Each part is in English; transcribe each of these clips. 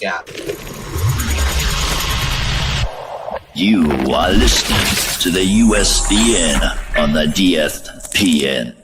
Yeah. You are listening to the USBN on the DFPN.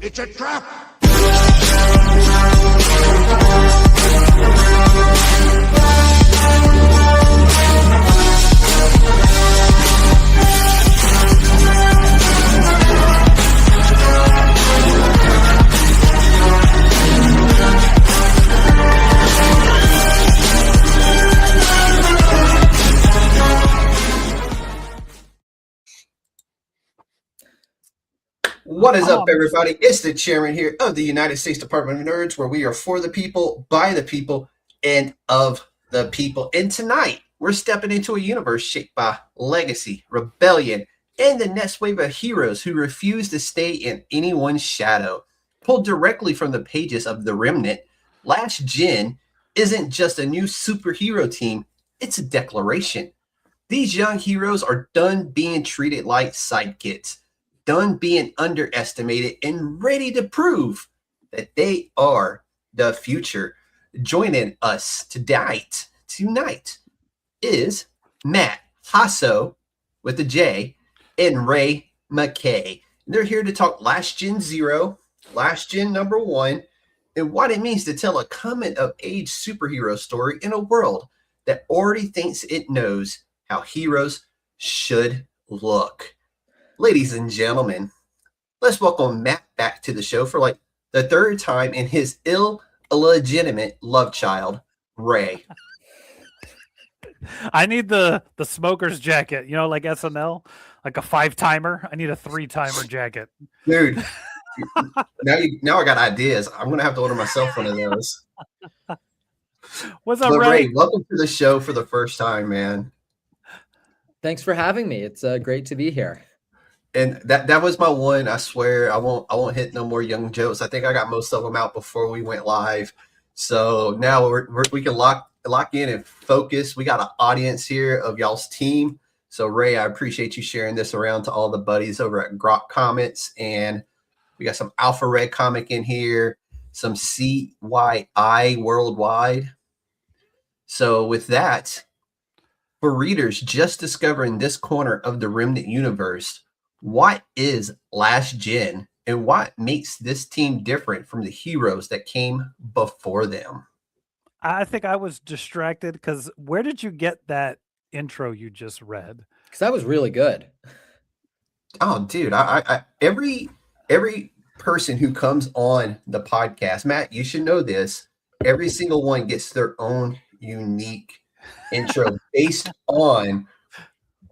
It's a trap! What is up, everybody? It's the chairman here of the United States Department of Nerds, where we are for the people, by the people, and of the people. And tonight, we're stepping into a universe shaped by legacy, rebellion, and the next wave of heroes who refuse to stay in anyone's shadow. Pulled directly from the pages of The Remnant, Last Gen isn't just a new superhero team, it's a declaration. These young heroes are done being treated like sidekicks, done being underestimated, and ready to prove that they are the future. Joining us tonight is Matt Jasso with a J and Ray MacKay. They're here to talk Last Gen 0, Last Gen number 1, and what it means to tell a coming-of-age superhero story in a world that already thinks it knows how heroes should look. Ladies and gentlemen, let's welcome Matt back to the show for like the third time in his illegitimate love child, Ray. I need the smoker's jacket, you know, like SNL, like a 5-timer. I need a 3-timer jacket. Dude, now I got ideas. I'm going to have to order myself one of those. What's up, Ray? Ray? Welcome to the show for the first time, man. Thanks for having me. It's great to be here. And that was my one. I swear I won't hit no more young jokes. I think I got most of them out before we went live. So now we can lock in and focus. We got an audience here of y'all's team. So Ray, I appreciate you sharing this around to all the buddies over at Grok Comics. And we got some Alpha Red comic in here, some CYI worldwide. So with that, for readers just discovering this corner of the Remnant Universe, what is Last Gen and what makes this team different from the heroes that came before them? I think I was distracted because where did you get that intro you just read? Because that was really good. Oh, dude, I every person who comes on the podcast, Matt, you should know this. Every single one gets their own unique intro based on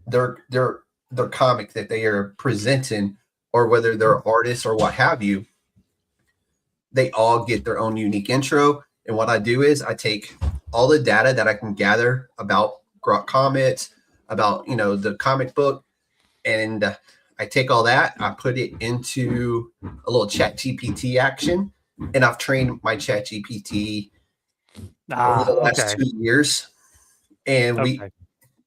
their comic that they are presenting, or whether they're artists or what have you. They all get their own unique intro. And what I do is I take all the data that I can gather about Grok Comics, about, the comic book, and I take all that, I put it into a little chat GPT action, and I've trained my chat GPT over the last 2 years. And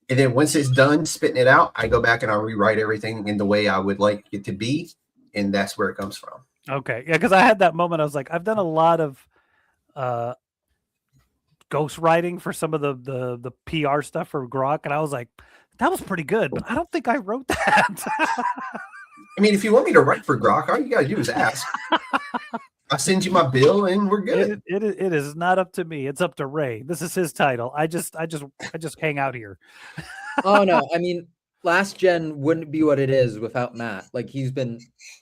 and then once it's done spitting it out, I go back and I rewrite everything in the way I would like it to be. And that's where it comes from. Okay. Yeah, because I had that moment. I was like, I've done a lot of ghost writing for some of the PR stuff for Grok. And I was like, that was pretty good, but I don't think I wrote that. I mean, if you want me to write for Grok, all you got to do is ask. I'll send you my bill and we're good. It is not up to me. It's up to Ray. This is his title. I just hang out here. Oh no, I mean, Last Gen wouldn't be what it is without Matt. Like, he's been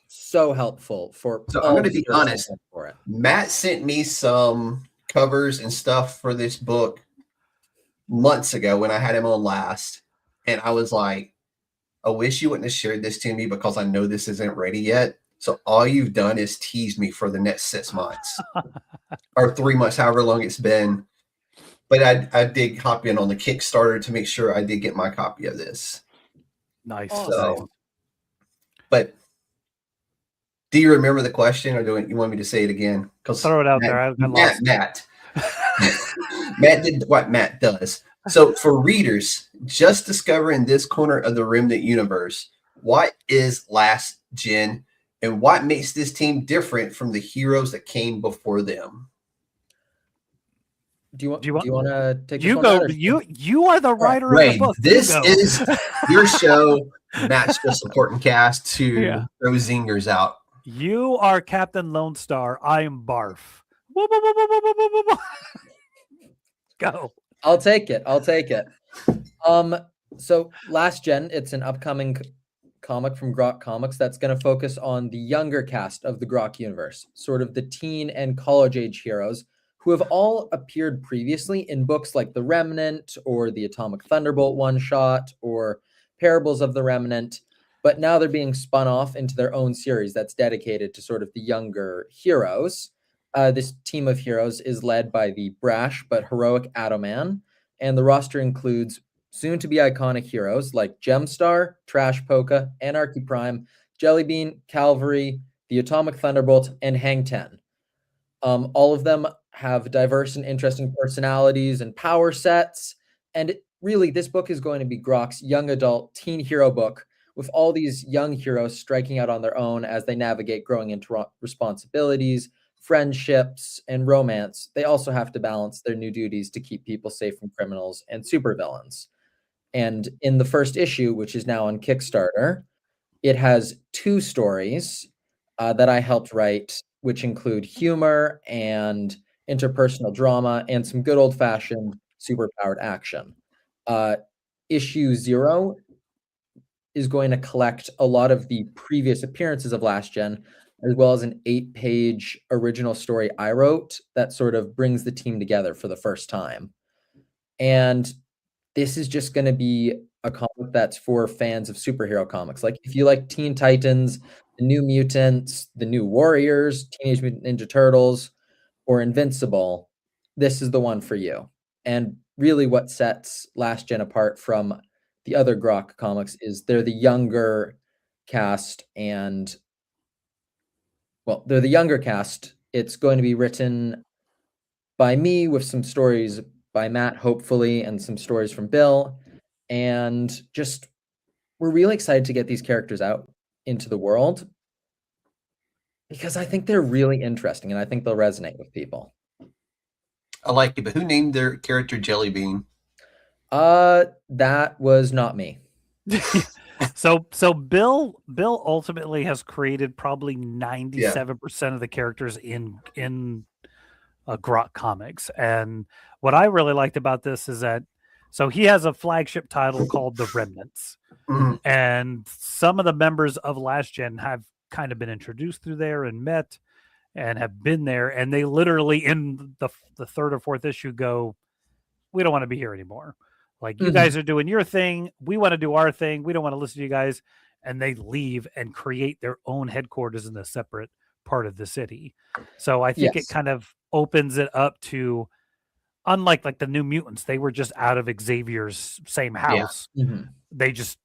so helpful for. So I'm going to be honest. For it. Matt sent me some covers and stuff for this book months ago when I had him on last, and I was like, I wish you wouldn't have shared this to me because I know this isn't ready yet. So all you've done is tease me for the next 6 months or 3 months, however long it's been. But I did hop in on the Kickstarter to make sure I did get my copy of this. Nice. So, but do you remember the question, or you want me to say it again? Throw it out there. I lost. Matt did what Matt does. So for readers just discovering this corner of the Remnant Universe, what is Last Gen, and what makes this team different from the heroes that came before them? Do you want to take you this go? one, Matt, You are the writer of Ray, the book. this is your show. Matt's just supporting cast to throw zingers out. You are Captain Lone Star. I am Barf. Go. I'll take it. So Last Gen, it's an upcoming comic from Grok Comics that's going to focus on the younger cast of the Grok universe, sort of the teen and college age heroes who have all appeared previously in books like The Remnant or the Atomic Thunderbolt one-shot or Parables of the Remnant, but now they're being spun off into their own series that's dedicated to sort of the younger heroes. This team of heroes is led by the brash but heroic Atoman, and the roster includes soon-to-be iconic heroes like Gemstar, Trash Polka, Anarchy Prime, Jellybean, Calvary, the Atomic Thunderbolt, and Hang Ten. All of them have diverse and interesting personalities and power sets, and really, this book is going to be Grok's young adult teen hero book with all these young heroes striking out on their own as they navigate growing into responsibilities, friendships, and romance. They also have to balance their new duties to keep people safe from criminals and supervillains. And in the first issue, which is now on Kickstarter, it has 2 stories that I helped write, which include humor and interpersonal drama and some good old-fashioned superpowered action. Issue 0 is going to collect a lot of the previous appearances of Last Gen, as well as an 8-page original story I wrote that sort of brings the team together for the first time. And this is just going to be a comic that's for fans of superhero comics. Like if you like Teen Titans, the New Mutants, the New Warriors, Teenage Mutant Ninja Turtles, or Invincible, this is the one for you. And really what sets Last Gen apart from the other Grok comics is they're the younger cast, and they're the younger cast. It's going to be written by me with some stories by Matt, hopefully, and some stories from Bill. And just, we're really excited to get these characters out into the world because I think they're really interesting and I think they'll resonate with people. I like it, but who named their character Jellybean? That was not me. So Bill ultimately has created probably 97% of the characters in Grok Comics. And what I really liked about this is that, so he has a flagship title called The Remnants. Mm-hmm. And some of the members of Last Gen have kind of been introduced through there and met and have been there. And they literally in the 3rd or 4th issue go, we don't want to be here anymore. Like, you guys are doing your thing. We want to do our thing. We don't want to listen to you guys. And they leave and create their own headquarters in a separate part of the city. So I think it kind of opens it up to, unlike like the New Mutants, they were just out of Xavier's same house. Yeah. They just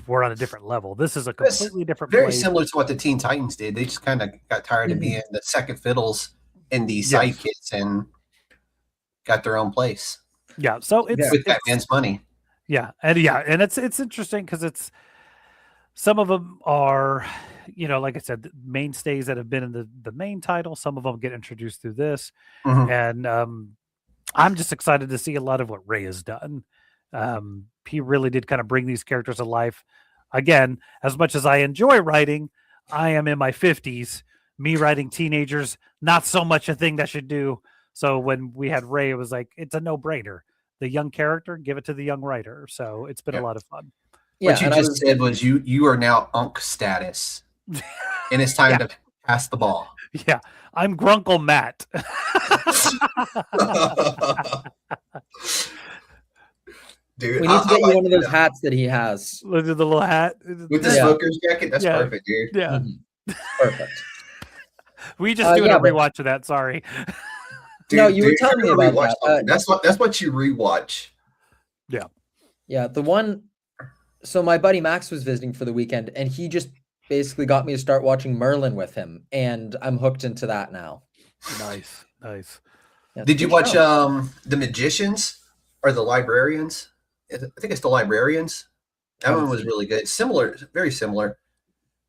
were on a different level. This is a completely different very place. Similar to what the Teen Titans did. They just kind of got tired of being the second fiddles and these sidekicks and got their own place. Yeah, so it's with Batman's money. Yeah, and it's interesting because it's, some of them are, like I said, the mainstays that have been in the main title. Some of them get introduced through this, and I'm just excited to see a lot of what Ray has done. He really did kind of bring these characters to life. Again, as much as I enjoy writing, I am in my 50s. Me writing teenagers, not so much a thing that I should do. So when we had Ray, it was like, it's a no-brainer. The young character, give it to the young writer. So it's been a lot of fun. Yeah, what you just said was you are now Unk status. And it's time to pass the ball. Yeah, I'm Grunkle Matt. Dude, we need to get you one of those hats that he has. Look at the little hat. With the smoker's jacket? That's perfect, dude. Yeah. Perfect. We just doing yeah, a rewatch of that. Sorry. No, you were telling me you're about rewatch that. something. That's what you rewatch. Yeah, the one. So my buddy Max was visiting for the weekend, and he just basically got me to start watching Merlin with him, and I'm hooked into that now. Nice. Yeah, Did you good watch show. The Magicians or The Librarians? I think it's The Librarians. That Haven't one was seen really good. Similar, very similar.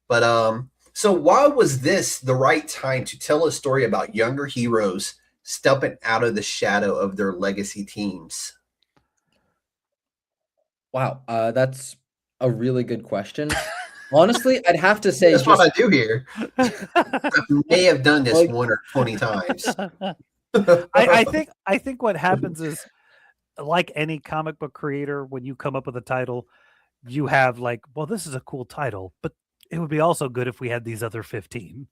But so why was this the right time to tell a story about younger heroes stepping out of the shadow of their legacy teams? Wow, that's a really good question. Honestly, I'd have to say That's just what I do here. I may have done this like 1 or 20 times. I think what happens is, like any comic book creator, when you come up with a title, you have like, well, this is a cool title, but it would be also good if we had these other 15.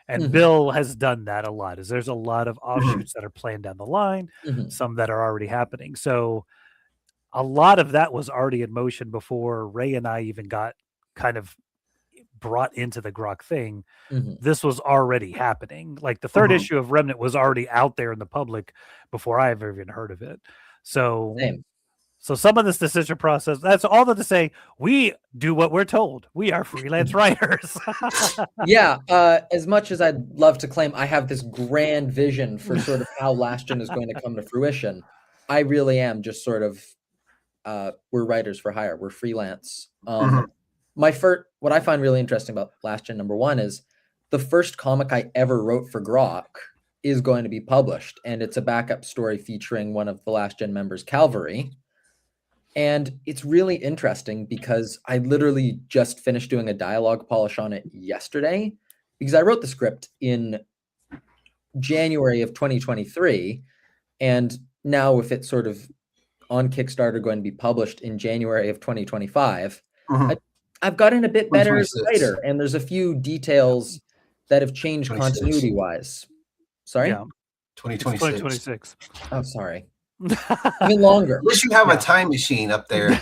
And Mhm. Bill has done that a lot. Is there's a lot of Mm-hmm. offshoots that are planned down the line, Mhm. some that are already happening. So a lot of that was already in motion before Ray and I even got kind of brought into the Grok thing. Mhm. This was already happening. Like the third Mhm. issue of Remnant was already out there in the public before I ever even heard of it. So Same. some of this decision process, that's all that to say, we do what we're told. We are freelance writers. Yeah, as much as I'd love to claim I have this grand vision for sort of how Last Gen is going to come to fruition, I really am just sort of we're writers for hire. We're freelance. Mhm. What I find really interesting about Last Gen #1 is the first comic I ever wrote for Grok is going to be published, and it's a backup story featuring one of the Last Gen members, Calvary. And it's really interesting because I literally just finished doing a dialogue polish on it yesterday because I wrote the script in January of 2023. And now with it sort of on Kickstarter going to be published in January of 2025, Mhm. I've gotten a bit better as a 2026. writer, and there's a few details that have changed 26. continuity-wise. Sorry? Yeah. It's 2026. 2026. Oh, sorry. Even longer. At least you have Yeah. a time machine up there.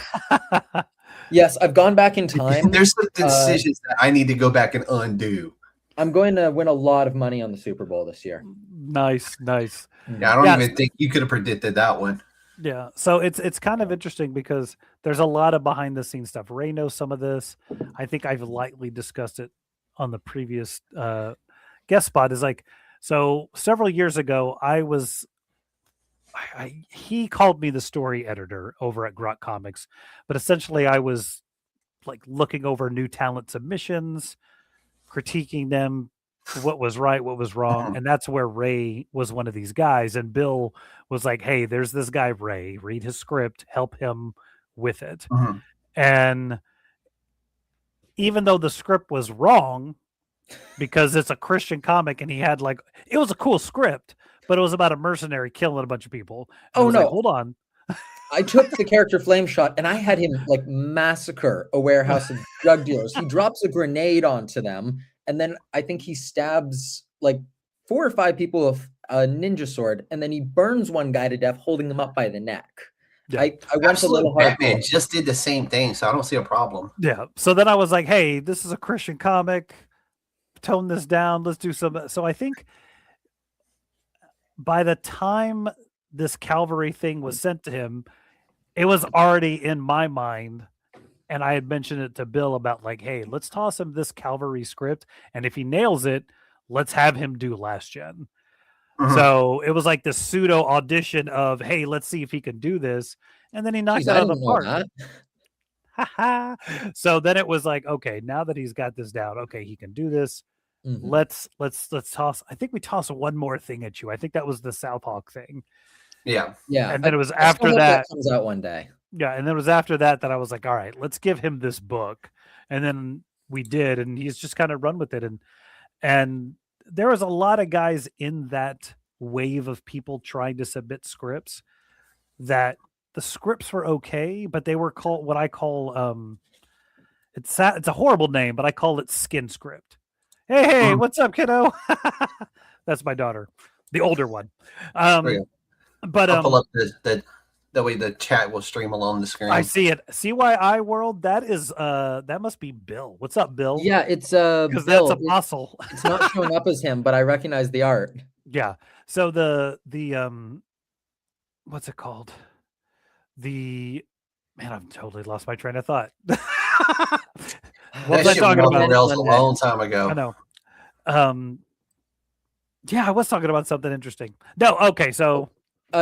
Yes, I've gone back in time. There's some decisions that I need to go back and undo. I'm going to win a lot of money on the Super Bowl this year. Nice. Yeah, I don't even think you could have predicted that one. Yeah. So it's kind of interesting because there's a lot of behind the scenes stuff. Ray knows some of this. I think I've lightly discussed it on the previous guest spot. Is like, so several years ago, he called me the story editor over at Grok Comics, but essentially I was like looking over new talent submissions, critiquing them, what was right, what was wrong. And that's where Ray was one of these guys. And Bill was like, hey, there's this guy, Ray, read his script, help him with it. Mhm. And even though the script was wrong, because it's a Christian comic and he had like, it was a cool script, but it was about a mercenary killing a bunch of people. And I was like, hold on. I took the character Flame Shot and I had him like massacre a warehouse of drug dealers. He drops a grenade onto them, and then I think he stabs like 4 or 5 people with a ninja sword, and then he burns one guy to death, holding them up by the neck. Yeah. I went Absolute a little hard. Batman just did the same thing, so I don't see a problem. Yeah. So then I was like, hey, this is a Christian comic. Tone this down. Let's do some. So I think by the time this Calvary thing was sent to him, it was already in my mind. And I had mentioned it to Bill about like, hey, let's toss him this Calvary script. And if he nails it, let's have him do Last Gen. Mhm. So it was like the pseudo audition of, hey, let's see if he can do this. And then he knocked Jeez, it I out of the didn't know park. that. So then it was like, okay, now that he's got this down, okay, he can do this. Mhm. Let's toss. I think we toss one more thing at you. I think that was the Southhawk thing. Yeah. Yeah. And then it was I still after hope that. comes out one day. Yeah, and then it was after that that I was like, all right, let's give him this book. And then we did, and he's just kind of run with it. And there was a lot of guys in that wave of people trying to submit scripts that the scripts were okay, but they were called what I call it's a horrible name, but I call it skin script. Hey, what's up, kiddo? That's my daughter, the older one. Oh, yeah. But I'll pull up the That way the chat will stream along the screen. I see it. CYI World. That is that must be Bill. What's up, Bill? Yeah, it's because Bill. that's Apostle. It's not showing up as him, but I recognize the art. Yeah. So the what's it called? I've totally lost my train of thought. What was I talking about? Rails a long time ago. I know. Yeah, I was talking about something interesting. No, okay, so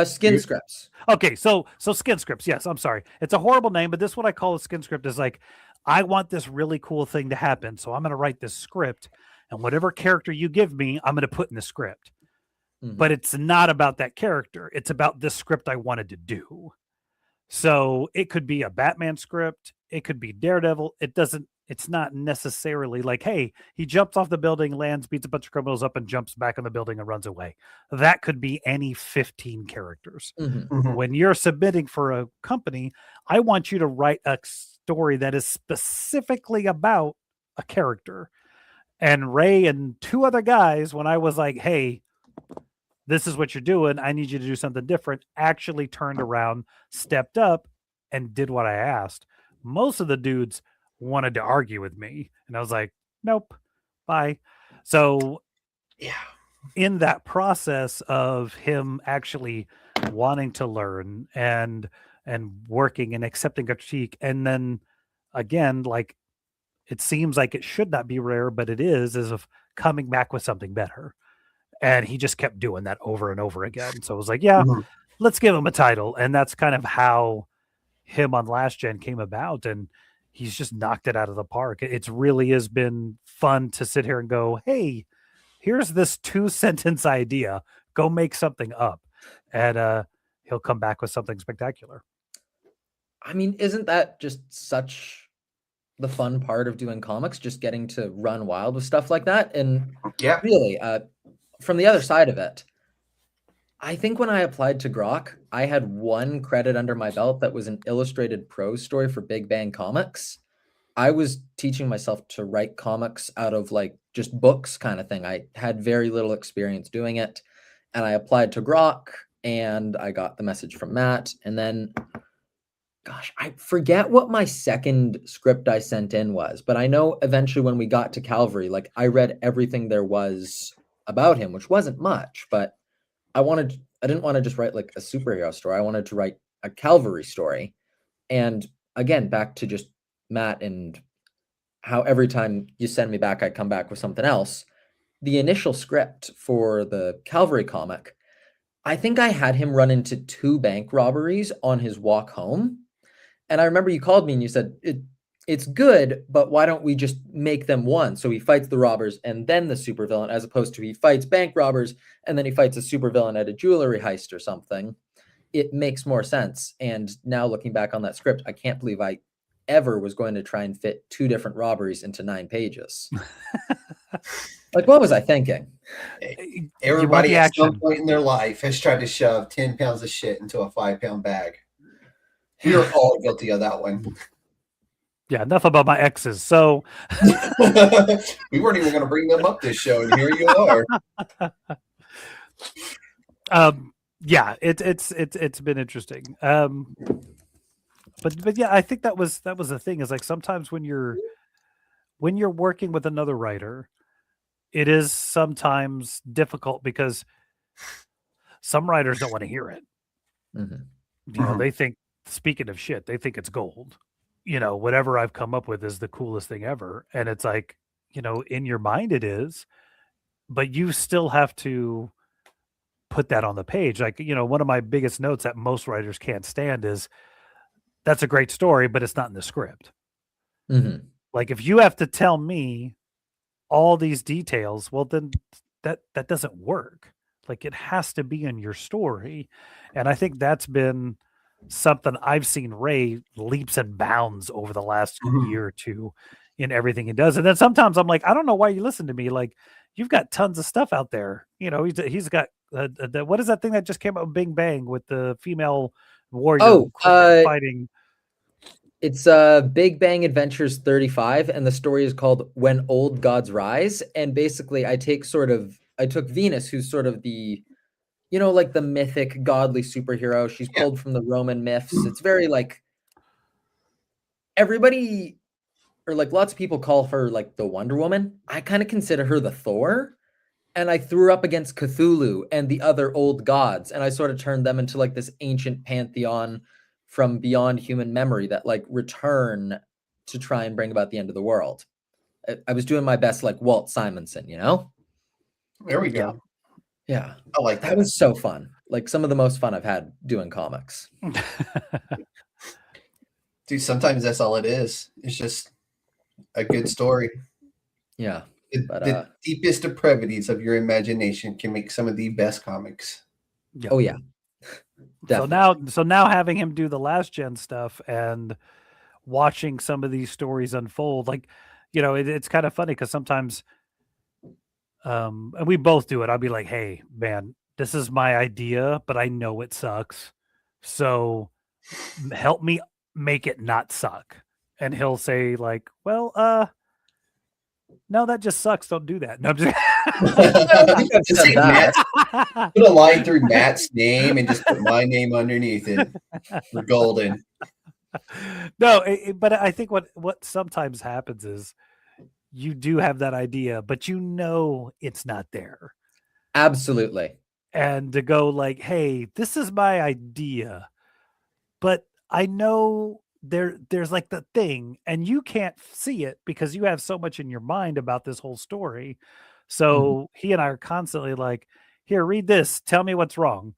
Skin Scripts. Okay, so Skin Scripts. Yes, I'm sorry. It's a horrible name, but this is what I call a skin script. Is like, I want this really cool thing to happen, so I'm going to write this script, and whatever character you give me, I'm going to put in the script. Mm-hmm. But it's not about that character. It's about this script I wanted to do. So it could be a Batman script. It could be Daredevil. It's not necessarily like, hey, he jumps off the building, lands, beats a bunch of criminals up, and jumps back in the building and runs away. That could be any 15 characters. Mm-hmm. Mhm. When you're submitting for a company, I want you to write a story that is specifically about a character. And Ray and two other guys, when I was like, hey, this is what you're doing, I need you to do something different, actually turned around, stepped up, and did what I asked. Most of the dudes wanted to argue with me, and I was like, nope, bye. So Yeah. in that process of him actually wanting to learn and working and accepting a critique, and then again, like, it seems like it should not be rare, but it is of coming back with something better. And he just kept doing that over and over again. So it was like, yeah, Mhm. let's give him a title. And that's kind of how him on Last Gen came about. And he's just knocked it out of the park. It's really has been fun to sit here and go, hey, here's this 2-sentence idea. Go make something up. And he'll come back with something spectacular. I mean, isn't that just such the fun part of doing comics, just getting to run wild with stuff like that? And Yeah. really, from the other side of it, I think when I applied to Grok, I had one credit under my belt that was an illustrated prose story for Big Bang Comics. I was teaching myself to write comics out of like just books kind of thing. I had very little experience doing it, and I applied to Grok, and I got the message from Matt, and then gosh, I forget what my second script I sent in was, but I know eventually when we got to Calvary, like I read everything there was about him, which wasn't much, but I didn't want to just write like a superhero story. I wanted to write a Calvary story. And again, back to just Matt and how every time you send me back, I come back with something else. The initial script for the Calvary comic, I think I had him run into 2 bank robberies on his walk home. And I remember you called me and you said, it's good, but why don't we just make them one? So he fights the robbers and then the supervillain, as opposed to he fights bank robbers and then he fights a supervillain at a jewelry heist or something. It makes more sense. And now looking back on that script, I can't believe I ever was going to try and fit 2 different robberies into 9 pages. Like, what was I thinking? Everybody at some point in their life has tried to shove 10 pounds of shit into a 5-pound bag. We're all guilty of that one. Yeah, enough about my exes. So we weren't even going to bring them up this show, and here you are. Yeah, it's been interesting. But yeah, I think that was the thing, is like sometimes when you're working with another writer, it is sometimes difficult because some writers don't want to hear it. Mm-hmm. You know, they think, speaking of shit, they think it's gold. You know, whatever I've come up with is the coolest thing ever. And it's like, you know, in your mind it is, but you still have to put that on the page. Like, you know, one of my biggest notes that most writers can't stand is, that's a great story, but it's not in the script. Mm-hmm. Like, if you have to tell me all these details, well, then that doesn't work. Like, it has to be in your story. And I think that's been something I've seen Ray leaps and bounds over the last year or two in everything he does. And then sometimes I'm like, I don't know why you listen to me. Like, you've got tons of stuff out there. You know, he's got what is that thing that just came out with Bing Bang with the female warrior fighting? It's Big Bang Adventures 35, and the story is called When Old Gods Rise. And basically I took Venus, who's sort of the, you know, like the mythic godly superhero. She's pulled from the Roman myths. It's very like everybody, or like lots of people call her like the Wonder Woman. I kind of consider her the Thor. And I threw up against Cthulhu and the other old gods, and I sort of turned them into like this ancient pantheon from beyond human memory that like return to try and bring about the end of the world. I was doing my best like Walt Simonson, you know? There we go. Yeah. I like that. That was so fun. Like some of the most fun I've had doing comics. Dude, sometimes that's all it is. It's just a good story. Yeah. The deepest depravities of your imagination can make some of the best comics. Yeah. Oh yeah. Definitely. So now having him do the last gen stuff and watching some of these stories unfold, like, you know, it's kind of funny because sometimes, and we both do it. I'll be like, hey, man, this is my idea, but I know it sucks. So help me make it not suck. And he'll say like, well, no, that just sucks. Don't do that. No, I'm just Just say put a line through Matt's name and just put my name underneath it. We're golden. No, but I think what sometimes happens is you do have that idea, but you know it's not there. Absolutely. And to go like, hey, this is my idea, but I know there's like the thing, and you can't see it because you have so much in your mind about this whole story. So he and I are constantly like, here, read this, tell me what's wrong.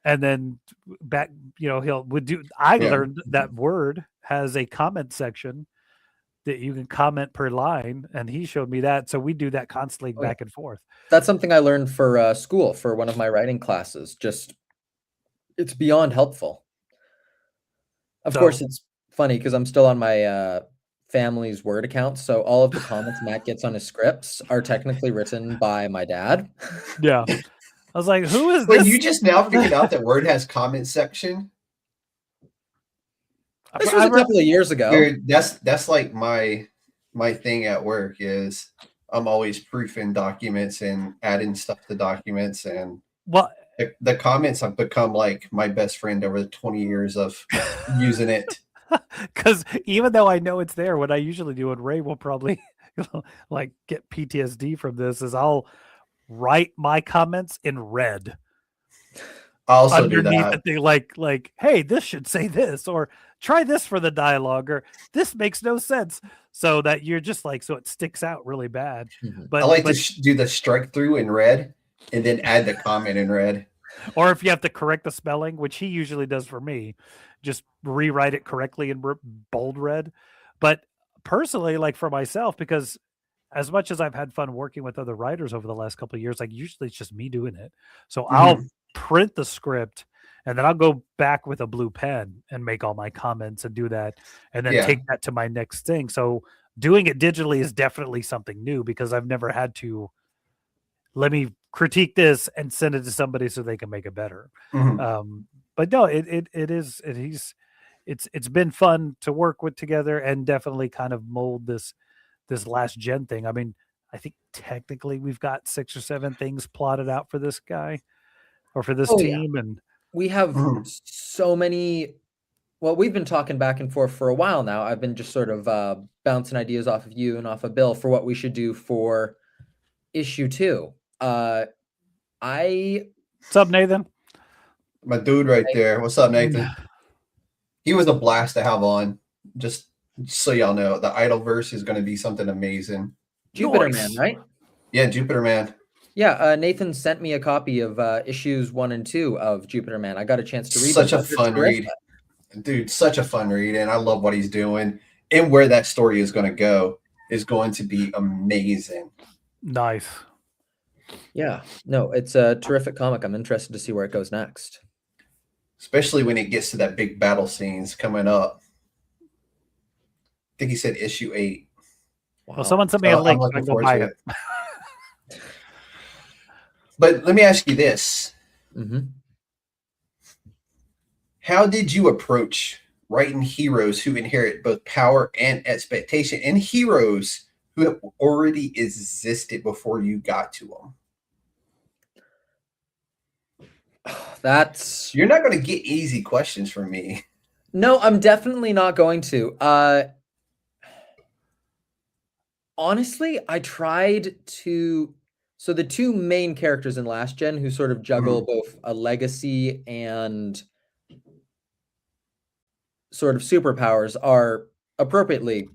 And then back, you know, I learned that Word has a comment section that you can comment per line, and he showed me that. So we do that constantly back and forth. That's something I learned for school for one of my writing classes. Just it's beyond helpful. Of course, it's funny because I'm still on my family's Word account, so all of the comments Matt gets on his scripts are technically written by my dad. Yeah. I was like, who is Wait, this? you just now figured out that Word has comment section? This was a couple of years ago. Dude, that's like my thing at work is I'm always proofing documents and adding stuff to documents, and the comments have become like my best friend over the 20 years of using it. Because even though I know it's there, what I usually do, and Ray will probably like get PTSD from this, is I'll write my comments in red. I also underneath do that. The thing, like, hey, this should say this, or try this for the dialogue, or this makes no sense. So that you're just like, so it sticks out really bad. But I like to do the strike through in red and then add the comment in red. Or if you have to correct the spelling, which he usually does for me, just rewrite it correctly in bold red. But personally, like for myself, because as much as I've had fun working with other writers over the last couple of years, like usually it's just me doing it. So I'll print the script and then I'll go back with a blue pen and make all my comments and do that. And then take that to my next thing. So doing it digitally is definitely something new because I've never had to let me critique this and send it to somebody so they can make it better. But no, it's been fun to work with together and definitely kind of mold this last gen thing. I mean, I think technically we've got 6 or 7 things plotted out for this guy or for this team. And we have so many. Well, we've been talking back and forth for a while now. I've been just sort of bouncing ideas off of you and off of Bill for what we should do for issue 2. What's up, Nathan? My dude right there. What's up, Nathan? He was a blast to have on. Just so y'all know, the Idleverse is going to be something amazing. Jupiter Man, right? Yeah, Jupiter Man. Yeah, Nathan sent me a copy of issues 1 and 2 of Jupiter Man. I got a chance to read Such a fun read. Dude, such a fun read, and I love what he's doing. And where that story is going to go is going to be amazing. Nice. Yeah, no, it's a terrific comic. I'm interested to see where it goes next. Especially when it gets to that big battle scenes coming up. I think he said issue 8. Wow. Well, someone sent me a link. I'm looking forward to it. But let me ask you this. How did you approach writing heroes who inherit both power and expectation, and heroes who have already existed before you got to them? That's You're not going to get easy questions from me. no, I'm definitely not going to. Honestly, I tried to. So the two main characters in Last Gen who sort of juggle both a legacy and sort of superpowers are appropriately,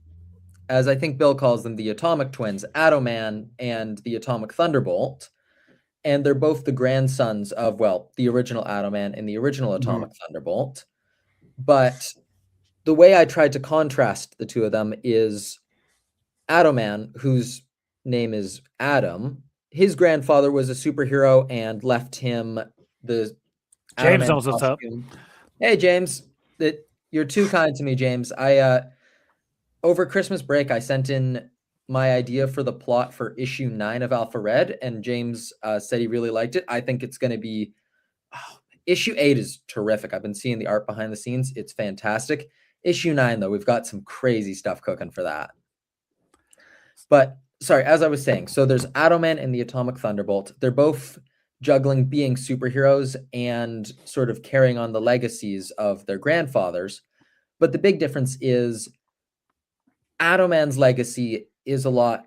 as I think Bill calls them, the Atomic Twins, Atoman and the Atomic Thunderbolt. And they're both the grandsons of, well, the original Atoman and the original Atomic Thunderbolt. But the way I tried to contrast the two of them is Atoman, whose name is Adam, his grandfather was a superhero and left him the James Atoman knows what's up. costume. Hey, James, you're too kind to me, James. I over Christmas break, I sent in my idea for the plot for issue 9 of Alpha Red, and James said he really liked it. I think it's going to be issue 8 is terrific. I've been seeing the art behind the scenes. It's fantastic. Issue 9, though, we've got some crazy stuff cooking for that. But sorry, as I was saying, so there's Atoman and the Atomic Thunderbolt. They're both juggling being superheroes and sort of carrying on the legacies of their grandfathers. But the big difference is Atoman's legacy is a lot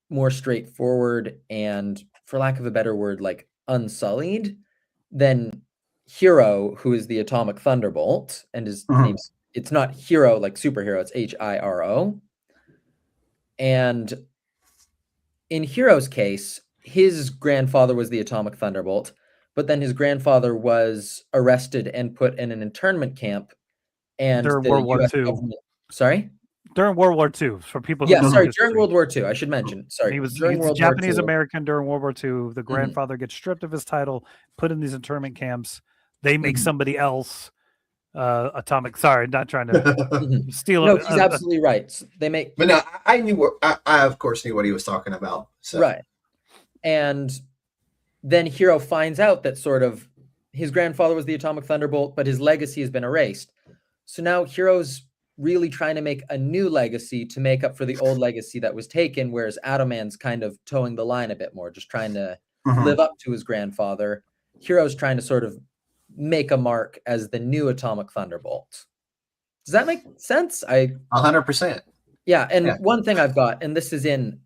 more straightforward and, for lack of a better word, like unsullied than Hero, who is the Atomic Thunderbolt, and his name's, it's not Hero like superhero, it's Hiro. And in Hero's case, his grandfather was the Atomic Thunderbolt, but then his grandfather was arrested and put in an internment camp. And During the World War US II. government, sorry? During World War II, for people who Yeah, don't know sorry, history. during World War II, I should mention. Sorry, He was during World War Japanese II. American during World War II. The grandfather gets stripped of his title, put in these internment camps. They make somebody else atomic. Sorry, not trying to steal. No, he's absolutely right. They make, But no, I knew what I of course knew what he was talking about. So. right. And then Hero finds out that sort of his grandfather was the Atomic Thunderbolt, but his legacy has been erased. So now Hero's really trying to make a new legacy to make up for the old legacy that was taken, whereas Atoman's kind of towing the line a bit more, just trying to live up to his grandfather. Hero's trying to sort of make a mark as the new Atomic Thunderbolt. Does that make sense? 100%. Yeah, and one thing I've got, and this is in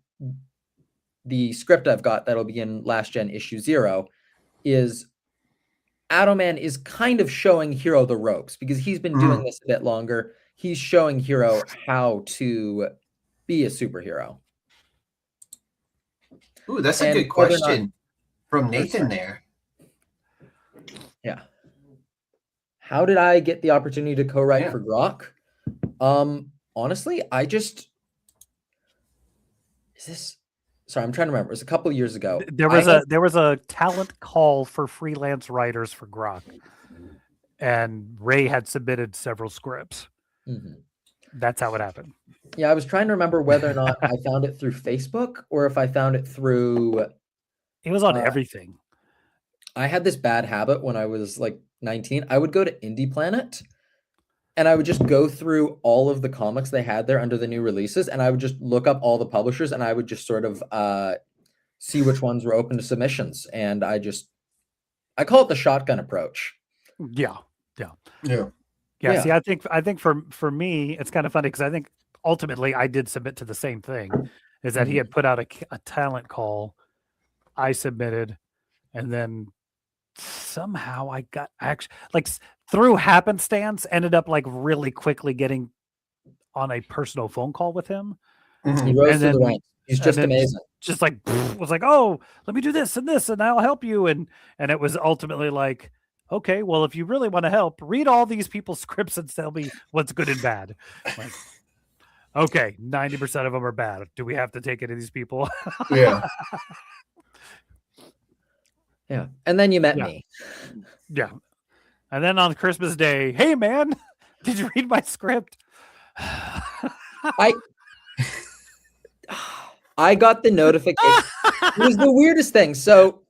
the script I've got that'll be in Last Gen issue 0, is Atoman is kind of showing Hero the ropes because he's been doing this a bit longer. He's showing Hero how to be a superhero. Ooh, that's a good question from Nathan there. Yeah. How did I get the opportunity to co-write for Grok? Honestly, sorry, I'm trying to remember. It was a couple of years ago. There was a talent call for freelance writers for Grok, and Ray had submitted several scripts. That's how it happened. Yeah, I was trying to remember whether or not I found it through Facebook or if I found it through. It was on everything. I had this bad habit when I was like 19. I would go to Indie Planet and I would just go through all of the comics they had there under the new releases, and I would just look up all the publishers and I would just sort of see which ones were open to submissions. And I call it the shotgun approach. Yeah. Yeah. See, I think for me, it's kind of funny because I think ultimately I did submit to the same thing, is that he had put out a talent call, I submitted, and then somehow I got actually like through happenstance ended up like really quickly getting on a personal phone call with him. He rose to the ranks. He's just amazing. Just like was like, oh, let me do this and I'll help you, and it was ultimately like, okay, well, if you really want to help, read all these people's scripts and tell me what's good and bad. Like, okay, 90% of them are bad. Do we have to take any of these people? Yeah. Yeah. And then you met me. Yeah. And then on Christmas Day, hey, man, did you read my script? I got the notification. It was the weirdest thing. So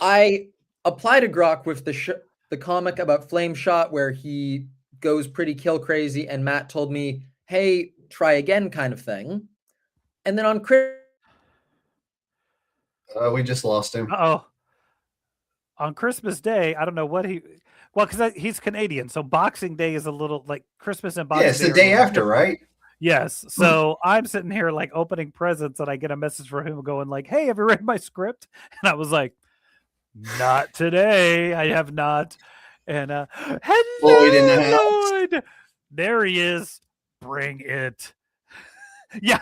I applied to Grok with the comic about Flame Shot where he goes pretty kill crazy, and Matt told me, hey, try again kind of thing. And then on we just lost him. Uh-oh. on Christmas Day, I don't know what because he's Canadian, so Boxing Day is a little like Christmas and Yeah, Boxing it's Day the are a day little after, different. right? Yes. So I'm sitting here like opening presents and I get a message from him going like, "Hey, have you read my script?" And I was like, "Not today. I have not." And Lloyd in the hello, house. Lloyd. There he is. Bring it. Yeah,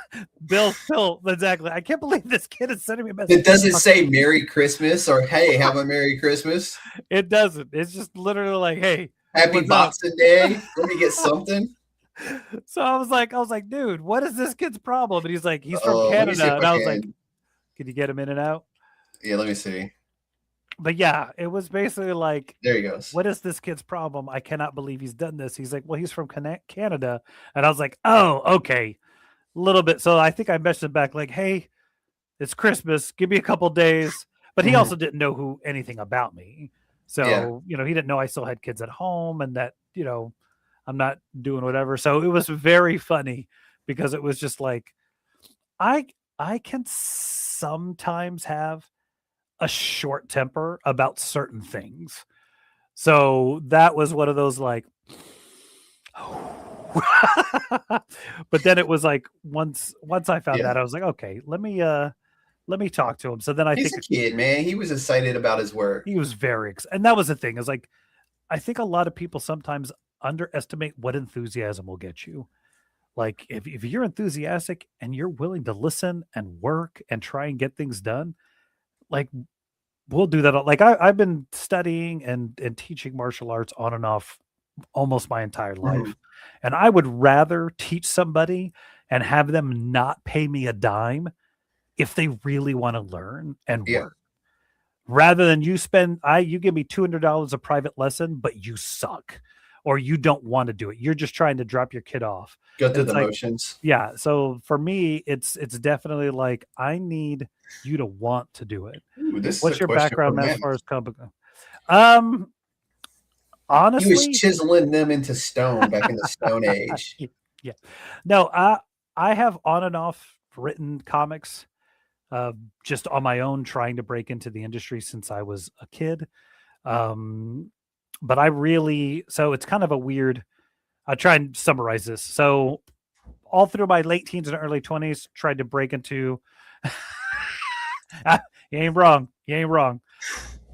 Phil, exactly. I can't believe this kid is sending me a message. It doesn't say Merry Christmas or Hey, have a Merry Christmas. It doesn't. It's just literally like, "Hey, Happy what's up?" Boxing Day. Let me get something. So I was like, dude, what is this kid's problem? And he's like, he's from Let me see if Canada. And I I was like, can. can you get him in and out? Yeah, let me see. But yeah, it was basically like, There he goes. what is this kid's problem? I cannot believe he's done this. He's like, well, he's from Canada. And I was like, oh, okay. A little bit. So I think I messaged him back like, hey, it's Christmas. Give me a couple days. But he Mhm. also didn't know anything about me. So, Yeah. he didn't know I still had kids at home and that, I'm not doing whatever. So it was very funny because it was just like, I can sometimes have a short temper about certain things. So that was one of those like but then it was like once I found Yeah. that I was like, okay, let me talk to him. So then I He's think a kid, man. He was excited about his work. he was very and that was the thing is like I think a lot of people sometimes underestimate what enthusiasm will get you. Like if you're enthusiastic and you're willing to listen and work and try and get things done, like we'll do that. Like I've been studying and teaching martial arts on and off almost my entire Mhm. life. And I would rather teach somebody and have them not pay me a dime if they really want to learn and Yeah. work. Rather than you give me $200 a private lesson, but you suck or you don't want to do it. You're just trying to drop your kid off. Go And through it's the like, motions. yeah. So for me, it's definitely like I need you to want to do it. Ooh, this is a What's your question for background as Matt. far as comic? Um, He was honestly, chiseling them into stone back in the Stone Age. yeah. No, I have on and off written comics, just on my own, trying to break into the industry since I was a kid. But so it's kind of a weird. I'll try and summarize this. So all through my late teens and early 20s, tried to break into. You ain't wrong. You ain't wrong.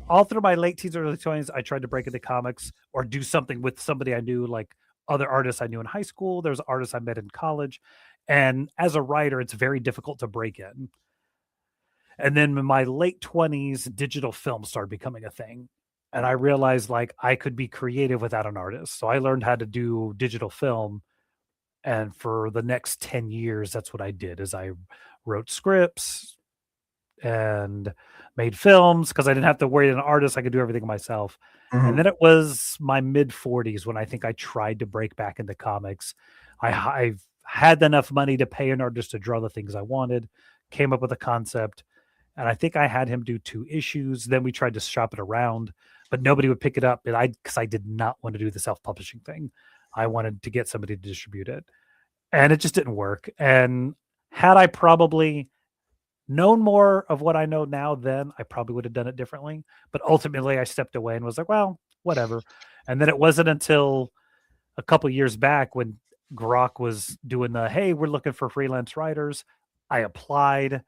All through my late teens and early 20s, I tried to break into comics or do something with somebody I knew, like other artists I knew in high school. There's artists I met in college. And as a writer, it's very difficult to break in. And then in my late 20s, digital film started becoming a thing. And I realized like I could be creative without an artist. So I learned how to do digital film. And for the next 10 years, that's what I did is I wrote scripts and made films because I didn't have to worry an artist. I could do everything myself. And Mhm. then it was my mid 40s when I think I tried to break back into comics. I've had enough money to pay an artist to draw the things I wanted, came up with a concept, and I think I had him do 2 issues. Then we tried to shop it around, but nobody would pick it up. And because I did not want to do the self-publishing thing. I wanted to get somebody to distribute it. And it just didn't work. And had I probably known more of what I know now then, I probably would have done it differently. But ultimately, I stepped away and was like, well, whatever. And then it wasn't until a couple years back when Grok was doing hey, we're looking for freelance writers. I applied,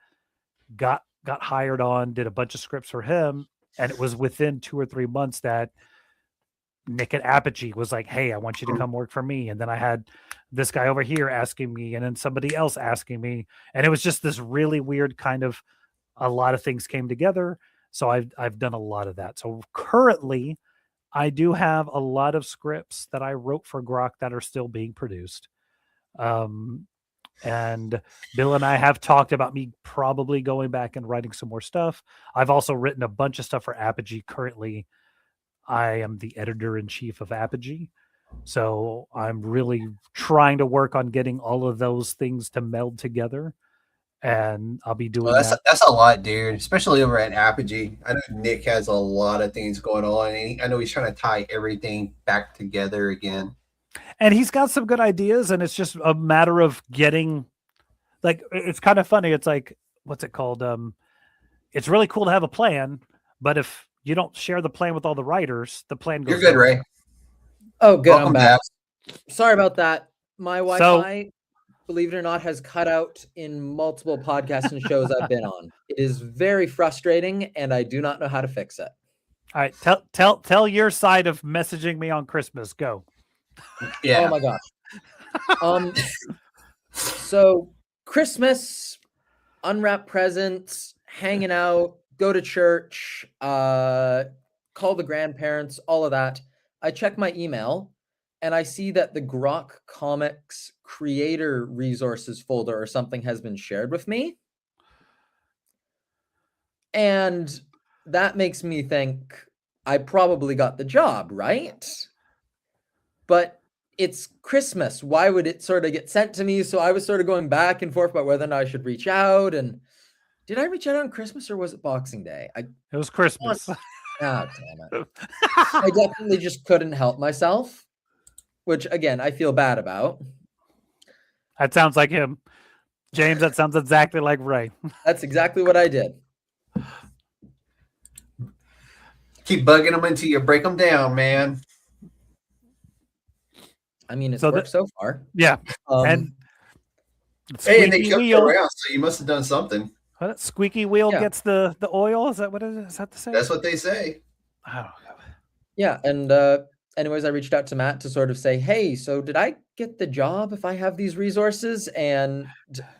got hired on, did a bunch of scripts for him. And it was within 2 or 3 months that Nick at Apogee was like, hey, I want you to come work for me. And then I had this guy over here asking me, and then somebody else asking me. And it was just this really weird kind of a lot of things came together. So I've done a lot of that. So currently, I do have a lot of scripts that I wrote for Grok that are still being produced. And Bill and I have talked about me probably going back and writing some more stuff. I've also written a bunch of stuff for Apogee currently. I am the editor-in-chief of Apogee. So I'm really trying to work on getting all of those things to meld together. And I'll be doing Well, that. that's a lot, dude. Especially over at Apogee. I know Nick has a lot of things going on, and I know he's trying to tie everything back together again. And he's got some good ideas, and it's just a matter of getting like it's kind of funny. It's like, what's it called? It's really cool to have a plan, but if you don't share the plan with all the writers. The plan goes. You're good, nowhere. Ray. Oh, good. Welcome I'm back. back. Sorry about that. My So- Wi-Fi, believe it or not, has cut out in multiple podcasts and shows I've been on. It is very frustrating, and I do not know how to fix it. All right, tell your side of messaging me on Christmas. Go. Yeah. Oh my gosh. So Christmas, unwrap presents, hanging out, go to church, call the grandparents, all of that. I check my email and I see that the Grok Comics creator resources folder or something has been shared with me. And that makes me think I probably got the job, right? But it's Christmas. Why would it sort of get sent to me? So I was sort of going back and forth about whether or not I should reach out. And did I reach out on Christmas or was it Boxing Day? It was Christmas. Oh, damn it. I definitely just couldn't help myself, which again, I feel bad about. That sounds like him. James, that sounds exactly like Ray. That's exactly what I did. Keep bugging them until you break them down, man. I mean, it's So worked so far. Yeah. And Hey, and they squeaky kept you wheel, around, so you must have done something. squeaky wheel Yeah. gets the oil. Is that what it is? Is that the same? That's what they say. I don't know. Yeah. And anyways, I reached out to Matt to sort of say, hey, so did I get the job if I have these resources? And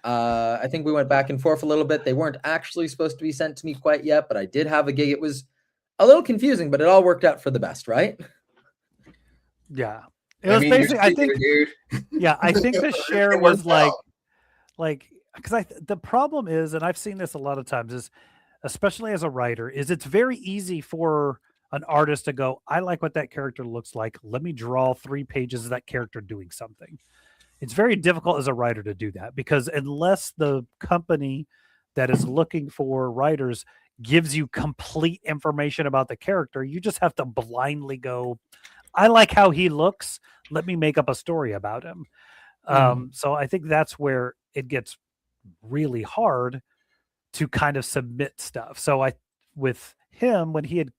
I think we went back and forth a little bit. They weren't actually supposed to be sent to me quite yet, but I did have a gig. It was a little confusing, but it all worked out for the best, right? Yeah. It was basically, I think, dude. yeah, I think the share It was worked like, because the problem is, and I've seen this a lot of times, is especially as a writer, is it's very easy for an artist to go, I like what that character looks like. Let me draw 3 pages of that character doing something. It's very difficult as a writer to do that because unless the company that is looking for writers gives you complete information about the character, you just have to blindly go, I like how he looks. Let me make up a story about him. So I think that's where it gets really hard to kind of submit stuff. So with him, when he had,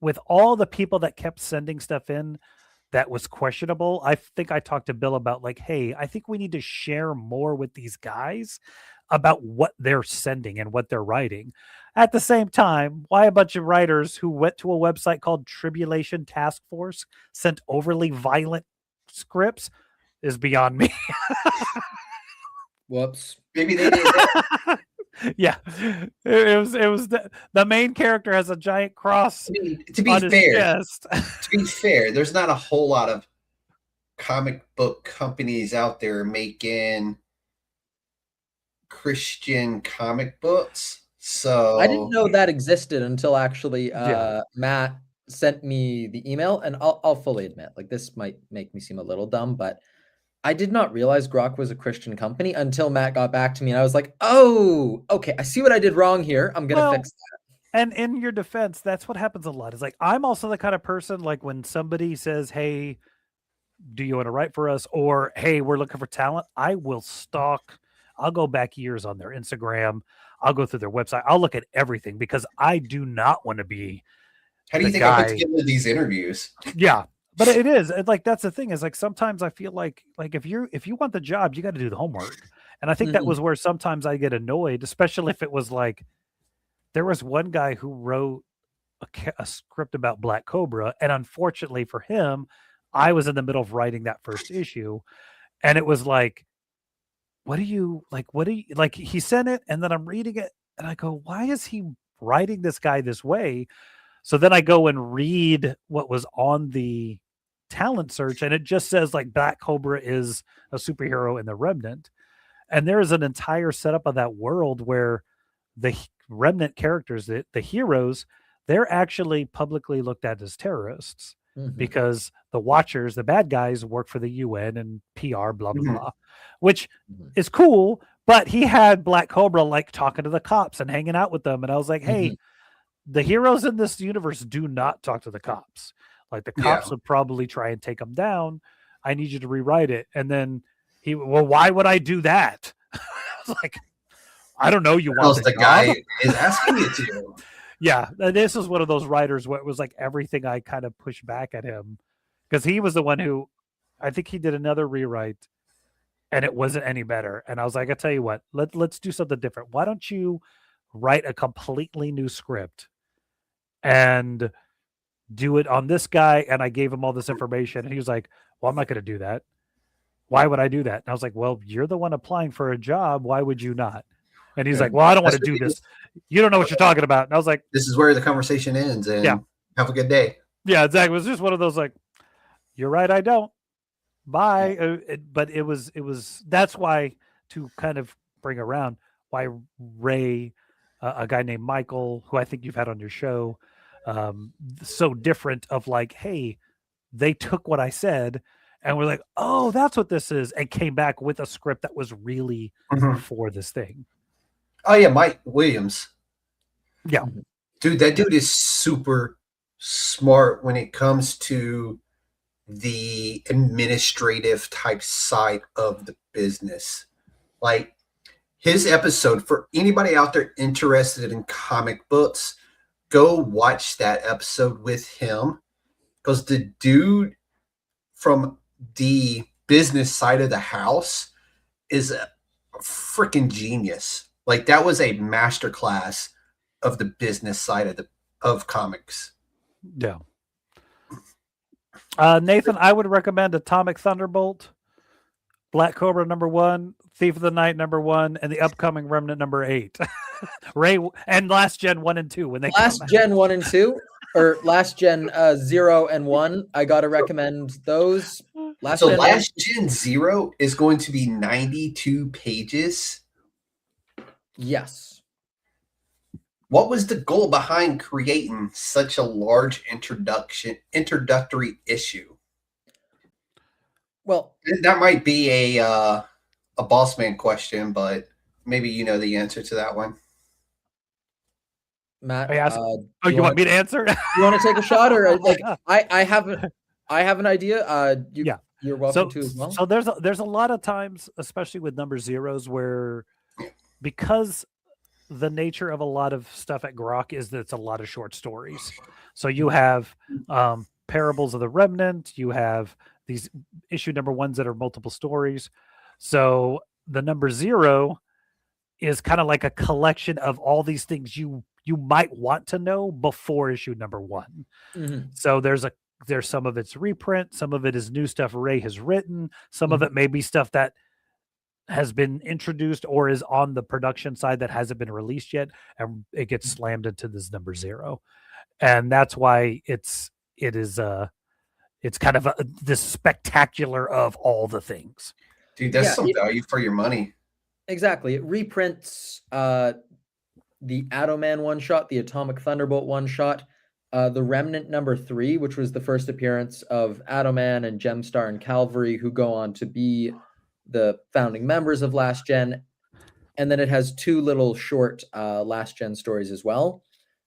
with all the people that kept sending stuff in that was questionable, I think I talked to Bill about like, hey, I think we need to share more with these guys about what they're sending and what they're writing. At the same time, why a bunch of writers who went to a website called Tribulation Task Force sent overly violent scripts is beyond me. Whoops. Maybe they did that. Yeah, it was the main character has a giant cross To be on his fair, chest. to be fair, there's not a whole lot of comic book companies out there making Christian comic books. So I didn't know that existed until actually Yeah. Matt sent me the email, and I'll fully admit, like this might make me seem a little dumb, but I did not realize Grok was a Christian company until Matt got back to me, and I was like, "Oh, okay, I see what I did wrong here. I'm gonna fix that." And in your defense, that's what happens a lot. Is like I'm also the kind of person like when somebody says, "Hey, do you want to write for us?" or "Hey, we're looking for talent," I will stalk. I'll go back years on their Instagram. I'll go through their website. I'll look at everything because I do not want to be. how do you the think I put guy- together these interviews? Yeah, but it is like that's the thing is like sometimes I feel like if you want the job, you got to do the homework. And I think that Mhm. was where sometimes I get annoyed, especially if it was like there was one guy who wrote a script about Black Cobra, and unfortunately for him, I was in the middle of writing that first issue, and it was like, what do you like? He sent it, and then I'm reading it, and I go, why is he writing this guy this way? So then I go and read what was on the talent search, and it just says like Black Cobra is a superhero in the Remnant, and there is an entire setup of that world where the Remnant characters, the heroes, they're actually publicly looked at as terrorists Mhm. because the Watchers, the bad guys, work for the UN and PR, blah blah Mhm. blah, which Mhm. is cool. But he had Black Cobra like talking to the cops and hanging out with them, and I was like, hey. The heroes in this universe do not talk to the cops. Like the cops would probably try and take them down. I need you to rewrite it. And then why would I do that? I was like, I don't know. You want Else the the job? guy is asking you to. Yeah, this is one of those writers where it was like everything I kind of pushed back at him because he was the one who I think he did another rewrite and it wasn't any better. And I was like, I tell you what, let's do something different. Why don't you write a completely new script and do it on this guy? And I gave him all this information and he was like, well, I'm not going to do that. Why would I do that? And I was like, well, you're the one applying for a job. Why would you not? And he's like, well, I don't want to do this. You don't know what you're talking about. And I was like, this is where the conversation ends. And yeah, have a good day. Yeah, exactly. It was just one of those like, you're right, I don't. Bye. But it was that's why, to kind of bring around why Ray, a guy named Michael, who I think you've had on your show, so different of like, hey, they took what I said and we're like, oh, that's what this is, and came back with a script that was really for this thing. Oh yeah, Mike Williams. Yeah. Dude, that dude is super smart when it comes to the administrative type side of the business. Like his episode, for anybody out there interested in comic books, go watch that episode with him, because the dude from the business side of the house is a freaking genius. Like that was a masterclass of the business side of comics. Yeah. Nathan, I would recommend Atomic Thunderbolt, Black Cobra #1, Thief of the Night #1, and the upcoming Remnant #8. Ray and Last Gen 1 and 2 when they Last Gen 1 and 2 or Last Gen 0 and 1. I gotta recommend those. Last Gen 0 is going to be 92 pages. Yes. What was the goal behind creating such a large introductory issue? Well, that might be a boss man question, but maybe you know the answer to that one. Matt, you want me to answer? You want to take a shot, or like I have an idea. You're welcome to as well. So there's a lot of times, especially with number zeros, where because the nature of a lot of stuff at Grok is that it's a lot of short stories. So you have Parables of the Remnant, you have these issue #1s that are multiple stories. So the number 0 is kind of like a collection of all these things you might want to know before issue #1. So there's some of it's reprint, some of it is new stuff Ray has written, some of it may be stuff that has been introduced or is on the production side that hasn't been released yet, and it gets slammed into this number 0. And that's why it's kind of this spectacular of all the things. Dude, that's some value for your money. Exactly. It reprints the Atom-Man one-shot, the Atomic Thunderbolt one-shot, the Remnant #3, which was the first appearance of Atom-Man and Gemstar and Calvary, who go on to be the founding members of Last Gen. And then it has 2 little short Last Gen stories as well.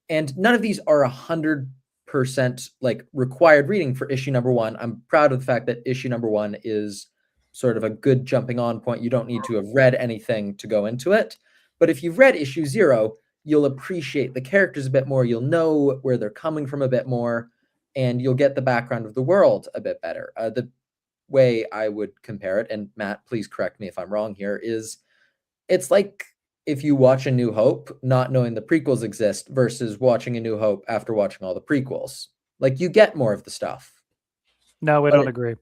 And none of these are 100% like required reading for issue #1. I'm proud of the fact that issue #1 is sort of a good jumping on point. You don't need to have read anything to go into it. But if you've read issue 0, you'll appreciate the characters a bit more. You'll know where they're coming from a bit more, and you'll get the background of the world a bit better. The way I would compare it, and Matt, please correct me if I'm wrong here, is it's like if you watch A New Hope, not knowing the prequels exist, versus watching A New Hope after watching all the prequels. Like, you get more of the stuff. No, we don't agree.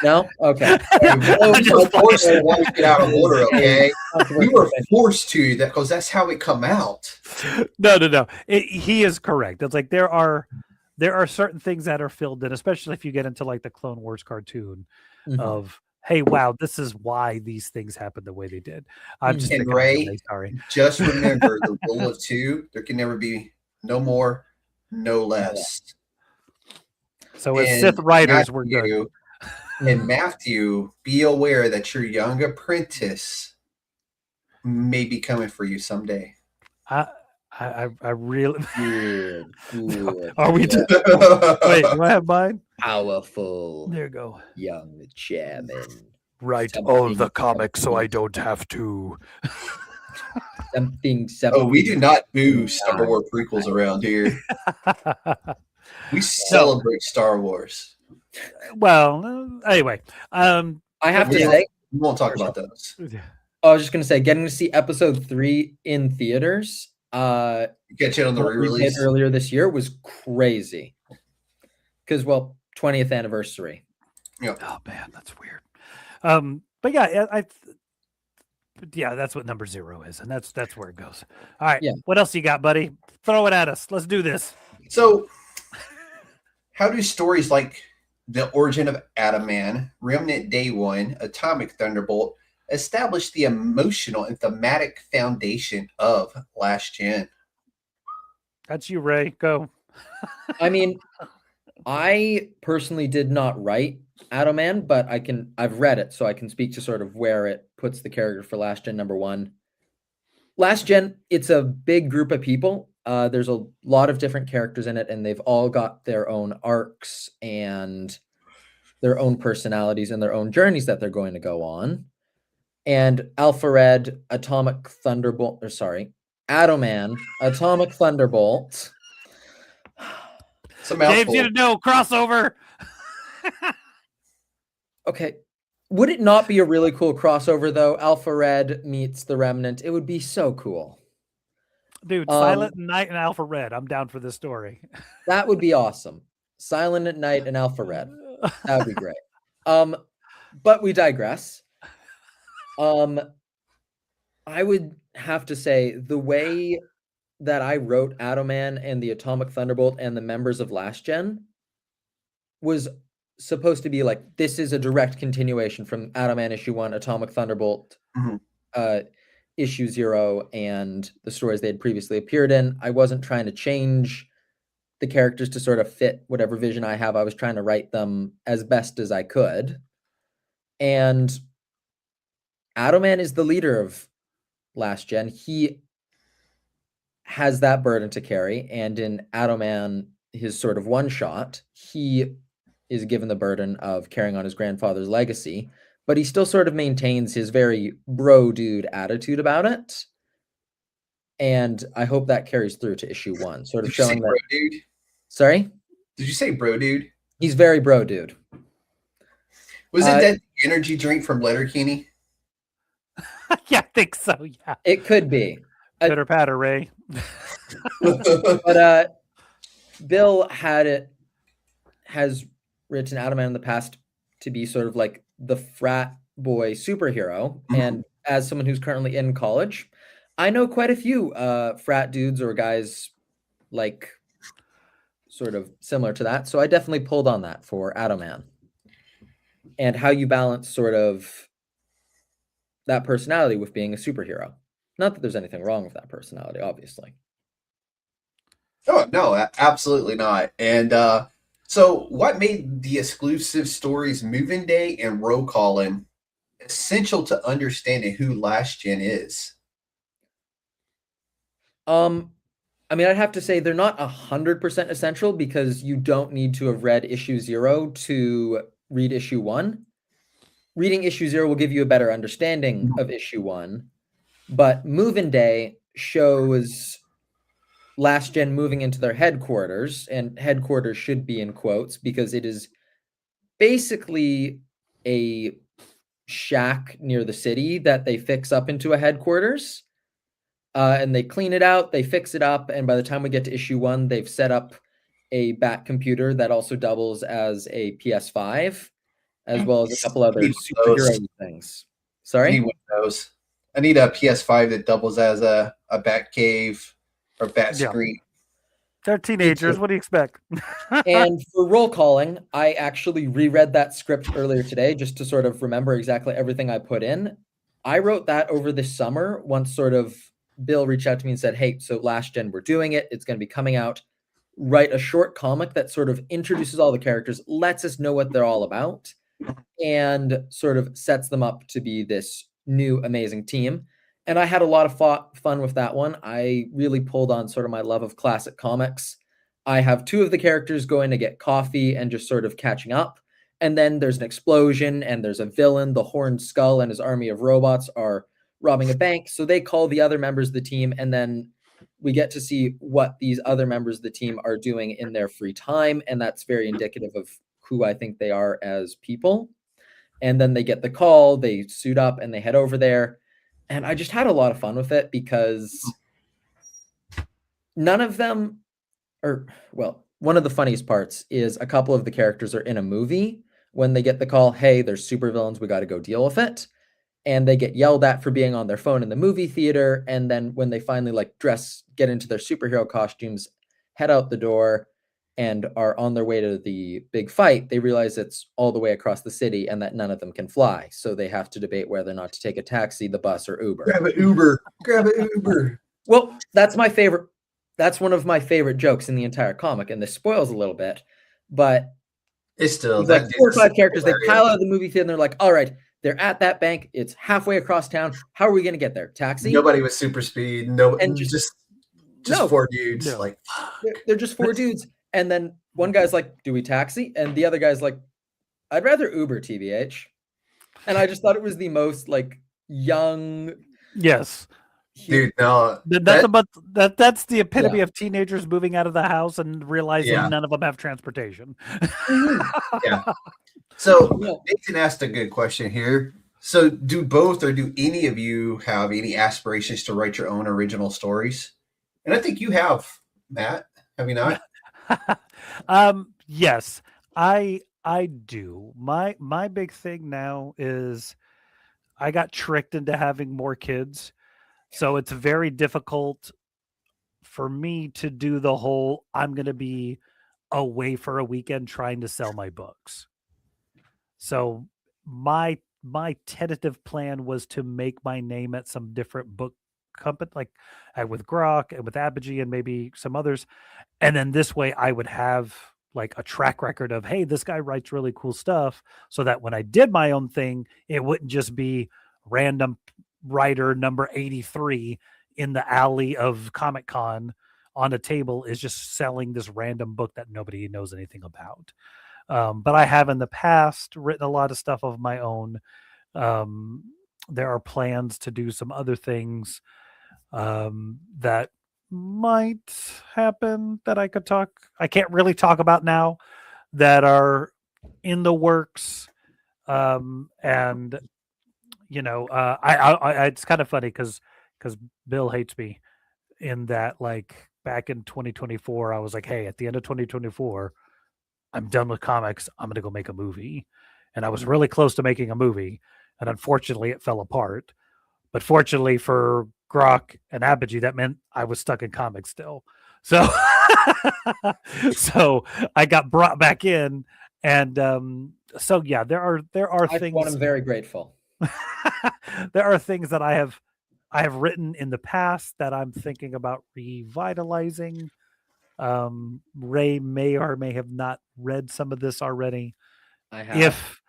No? Okay. You forced to get out of order, okay? We were forced to, that because that's how it come out. No. He is correct. It's like there are certain things that are filled in, especially if you get into like the Clone Wars cartoon of, hey, wow, this is why these things happened the way they did. I'm just and Ray, sorry. Just remember the rule of 2. There can never be no more, no less. So as Sith writers, we're good. And Matthew, be aware that your young apprentice may be coming for you someday. I really. Good. Are we? Wait, do I have mine? Powerful. There you go. Young chairman. Write all the comics so I don't have to. something. Oh, we do not boo Star Wars prequels around here. We celebrate Star Wars. Well, anyway, I have to We say, won't talk about those. I was just going to say, getting to see episode 3 in theaters, Catch it on the what we did re-release earlier this year was crazy. Because, well, 20th anniversary. Oh man, that's weird. But yeah, yeah, that's what number 0 is, and that's where it goes. All right, Yeah. What else you got, buddy? Throw it at us. Let's do this. So, how do stories like The Origin of Adaman, Remnant Day 1, Atomic Thunderbolt establish the emotional and thematic foundation of Last Gen? That's you, Ray. Go. I mean, I personally did not write Adaman, but I've read it, so I can speak to sort of where it puts the character for Last Gen number 1. Last Gen, it's a big group of people. There's a lot of different characters in it, and they've all got their own arcs and their own personalities and their own journeys that they're going to go on. And Alpha Red, Atomic Thunderbolt, Adaman, Atomic Thunderbolt. James, you know, crossover. Okay. Would it not be a really cool crossover, though? Alpha Red meets the Remnant. It would be so cool. Dude, Silent Night and Alpha Red. I'm down for this story. That would be awesome. Silent at Night and Alpha Red. That would be great. But we digress. I would have to say the way that I wrote Adaman and the Atomic Thunderbolt and the members of Last Gen was supposed to be like, this is a direct continuation from Adaman issue 1, Atomic Thunderbolt issue 0, and the stories they had previously appeared in. I wasn't trying to change the characters to sort of fit whatever vision I have. I was trying to write them as best as I could. And Adaman is the leader of Last Gen. He has that burden to carry. And in Adaman, his sort of one-shot, he is given the burden of carrying on his grandfather's legacy, but he still sort of maintains his very bro dude attitude about it. And I hope that carries through to issue 1, sort of showing that. Bro dude? Sorry? Did you say bro dude? He's very bro dude. Was it that energy drink from Letterkenny? Yeah, I think so. Yeah, it could be. Pitter patter, Ray. But Bill has written Adaman in the past to be sort of like the frat boy superhero. And as someone who's currently in college, I know quite a few frat dudes or guys like sort of similar to that. So I definitely pulled on that for Adaman and how you balance sort of that personality with being a superhero. Not that there's anything wrong with that personality, obviously. Oh, no, absolutely not. And so what made the exclusive stories Moving Day and Roll Callin' essential to understanding who Last Gen is? I mean, I'd have to say they're not 100% essential because you don't need to have read issue 0 to read issue 1. Reading issue 0 will give you a better understanding of issue 1, but Moving Day shows Last Gen moving into their headquarters, and headquarters should be in quotes because it is basically a shack near the city that they fix up into a headquarters. And they clean it out, they fix it up, and by the time we get to issue 1, they've set up a Bat computer that also doubles as a PS5, as well as a couple other superhero things. Sorry? I need a PS5 that doubles as a Bat cave or Bat screen. They're teenagers. What do you expect? And for roll calling, I actually reread that script earlier today just to sort of remember exactly everything I put in. I wrote that over this summer once sort of Bill reached out to me and said, hey, so Last Gen, we're doing it. It's going to be coming out. Write a short comic that sort of introduces all the characters, lets us know what they're all about, and sort of sets them up to be this new amazing team. And I had a lot of fun with that one. I really pulled on sort of my love of classic comics. I have 2 of the characters going to get coffee and just sort of catching up. And then there's an explosion and there's a villain. The Horned Skull and his army of robots are robbing a bank. So they call the other members of the team, and then we get to see what these other members of the team are doing in their free time. And that's very indicative of who I think they are as people. And then they get the call, they suit up, and they head over there. And I just had a lot of fun with it because none of them one of the funniest parts is a couple of the characters are in a movie when they get the call, hey, there's supervillains, we got to go deal with it. And they get yelled at for being on their phone in the movie theater. And then when they finally get into their superhero costumes, head out the door, and are on their way to the big fight, they realize it's all the way across the city and that none of them can fly. So they have to debate whether or not to take a taxi, the bus, or Uber. Grab an Uber. Well, that's my favorite. That's one of my favorite jokes in the entire comic, and this spoils a little bit, but it's still like 4 or 5 characters. They pile out of the movie theater and they're like, all right, they're at that bank. It's halfway across town. How are we going to get there? Taxi? Nobody with super speed. No, and just no, 4 dudes. No. Like, they're just 4 dudes. And then one guy's like, do we taxi? And the other guy's like, I'd rather Uber, TBH. And I just thought it was the most young. Yes. Dude, no. That's the epitome of teenagers moving out of the house and realizing none of them have transportation. Yeah. So Nathan asked a good question here. So do both or do any of you have any aspirations to write your own original stories? And I think you have, Matt. Have you not? Yes, I do. My big thing now is I got tricked into having more kids. So it's very difficult for me to do the whole I'm going to be away for a weekend trying to sell my books. So my tentative plan was to make my name at some different book company, like with Grok and with Apogee and maybe some others. And then this way I would have like a track record of, hey, this guy writes really cool stuff, so that when I did my own thing, it wouldn't just be random writer number 83 in the alley of Comic-Con on a table is just selling this random book that nobody knows anything about. But I have in the past written a lot of stuff of my own. There are plans to do some other things that might happen that I can't really talk about now, that are in the works. And it's kind of funny because Bill hates me in that, like, back in 2024, I was like, hey, at the end of 2024, I'm done with comics. I'm going to go make a movie. And I was really close to making a movie. And unfortunately, it fell apart. But fortunately for Grok and Apogee, that meant I was stuck in comics still. So, so I got brought back in. And so, yeah, there are things. I'm very grateful. There are things that I have written in the past that I'm thinking about revitalizing. Ray may or may have not read some of this already. I have.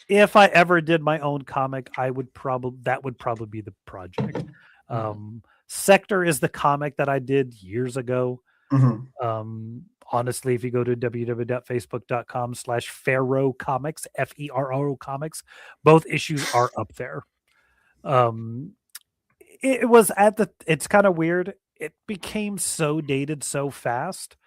If I ever did my own comic, that would probably be the project. Sector is the comic that I did years ago. Honestly, if you go to www.facebook.com/Ferro Comics, FERO Comics, both issues are up there. It was it's kind of weird. It became so dated so fast